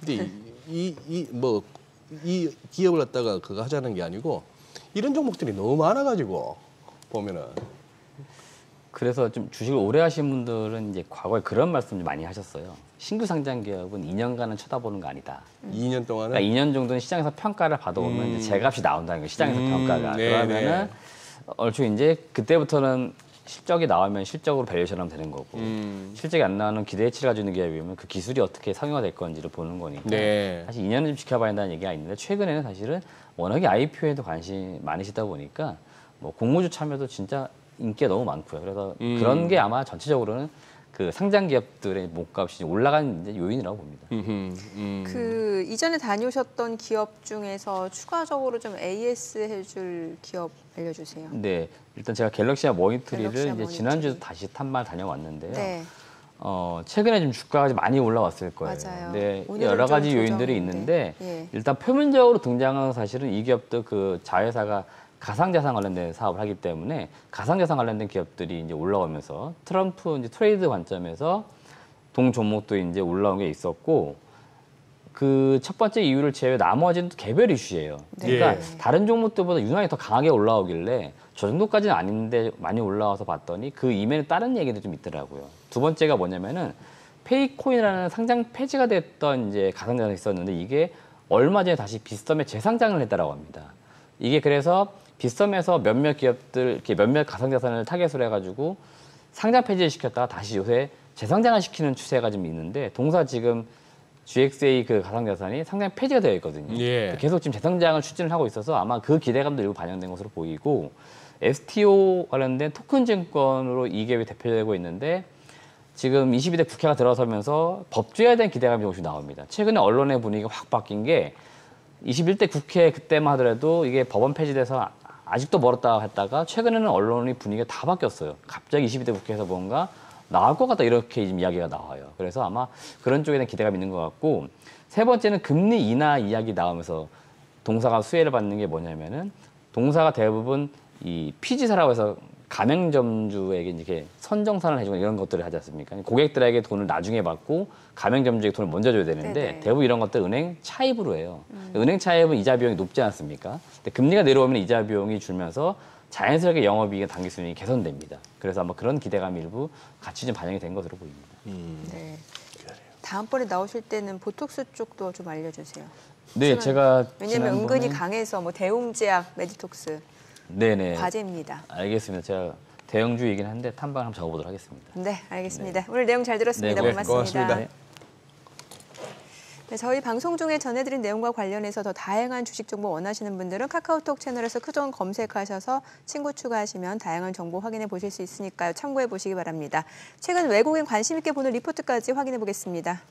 근데 이 기업을 갖다가 그거 하자는 게 아니고 이런 종목들이 너무 많아가지고 보면은. 그래서 좀 주식을 오래 하신 분들은 이제 과거에 그런 말씀 좀 많이 하셨어요. 신규 상장 기업은 2년간은 쳐다보는 거 아니다. 2년 동안은? 그러니까 2년 정도는 시장에서 평가를 받아오면 이제 제값이 나온다는 거예요. 시장에서 평가가. 네, 그러면은 얼추 이제 그때부터는 실적이 나오면 실적으로 밸류에이션 하면 되는 거고 실적이 안 나오는 기대치를 가지고 있는 기업이면 그 기술이 어떻게 상용화 될 건지를 보는 거니까 네. 사실 2년은 좀 지켜봐야 한다는 얘기가 있는데 최근에는 사실은 워낙에 IPO에도 관심이 많으시다 보니까 뭐 공모주 참여도 진짜 인기가 너무 많고요. 그래서 그런 게 아마 전체적으로는 그 상장 기업들의 몸값이 올라간 이제 요인이라고 봅니다. 그 이전에 다녀오셨던 기업 중에서 추가적으로 좀 AS 해줄 기업 알려주세요. 네, 일단 제가 갤럭시아 머니터리를 갤럭시아 이제 머니터리. 지난주에 다시 탐만 다녀왔는데요. 네, 최근에 좀 주가가 많이 올라왔을 거예요. 맞아요. 근데 오늘은 여러 가지 좀 요인들이 조정인데. 있는데 예. 일단 표면적으로 등장하는 사실은 이 기업도 그 자회사가 가상자산 관련된 사업을 하기 때문에 가상자산 관련된 기업들이 이제 올라오면서 트럼프 이제 트레이드 관점에서 동 종목도 이제 올라온 게 있었고 그 첫 번째 이유를 제외 나머지는 또 개별 이슈예요. 그러니까 예. 다른 종목들보다 유난히 더 강하게 올라오길래 저 정도까지는 아닌데 많이 올라와서 봤더니 그 이면에 다른 얘기도 좀 있더라고요. 두 번째가 뭐냐면은 페이코인이라는 상장 폐지가 됐던 이제 가상자산이 있었는데 이게 얼마 전에 다시 빗썸에 재상장을 했다라고 합니다. 이게 그래서 빗썸에서 몇몇 기업들, 이렇게 몇몇 가상자산을 타겟으로 해가지고 상장 폐지를 시켰다가 다시 요새 재상장을 시키는 추세가 좀 있는데 동사 지금 GXA 그 가상자산이 상장 폐지가 되어 있거든요. 예. 계속 지금 재상장을 추진을 하고 있어서 아마 그 기대감도 일부 반영된 것으로 보이고 STO 관련된 토큰 증권으로 이 기업이 대표되고 있는데 지금 22대 국회가 들어서면서 법제화에 대한 기대감이 조금씩 나옵니다. 최근에 언론의 분위기가 확 바뀐 게 21대 국회 그때만 하더라도 이게 법원 폐지돼서 아직도 멀었다 했다가 최근에는 언론의 분위기가 다 바뀌었어요. 갑자기 22대 국회에서 뭔가 나올 것 같다 이렇게 지금 이야기가 나와요. 그래서 아마 그런 쪽에 대한 기대감이 있는 것 같고 세 번째는 금리 인하 이야기 나오면서 동사가 수혜를 받는 게 뭐냐면은 동사가 대부분 이 피지사라고 해서 가맹점주에게 이렇게 선정산을 해주고 이런 것들을 하지 않습니까? 고객들에게 돈을 나중에 받고 가맹점주에게 돈을 먼저 줘야 되는데 네네. 대부분 이런 것들 은행 차입으로 해요. 은행 차입은 이자 비용이 높지 않습니까? 근데 금리가 내려오면 이자 비용이 줄면서 자연스럽게 영업이익이 당기 수준이 개선됩니다. 그래서 아마 그런 기대감이 일부 같이 좀 반영이 된 것으로 보입니다. 네. 다음번에 나오실 때는 보톡스 쪽도 좀 알려주세요. 네, 제가 왜냐면 은근히 지난번에- 강해서 뭐 대웅제약, 메디톡스 네네. 과제입니다. 알겠습니다. 제가 대형주이긴 한데 탐방을 한번 적어보도록 하겠습니다. 네, 알겠습니다. 오늘 내용 잘 들었습니다. 네, 고맙습니다. 고맙습니다. 네. 네, 저희 방송 중에 전해드린 내용과 관련해서 더 다양한 주식 정보 원하시는 분들은 카카오톡 채널에서 크존 검색하셔서 친구 추가하시면 다양한 정보 확인해 보실 수 있으니까요. 참고해 보시기 바랍니다. 최근 외국인 관심 있게 보는 리포트까지 확인해 보겠습니다.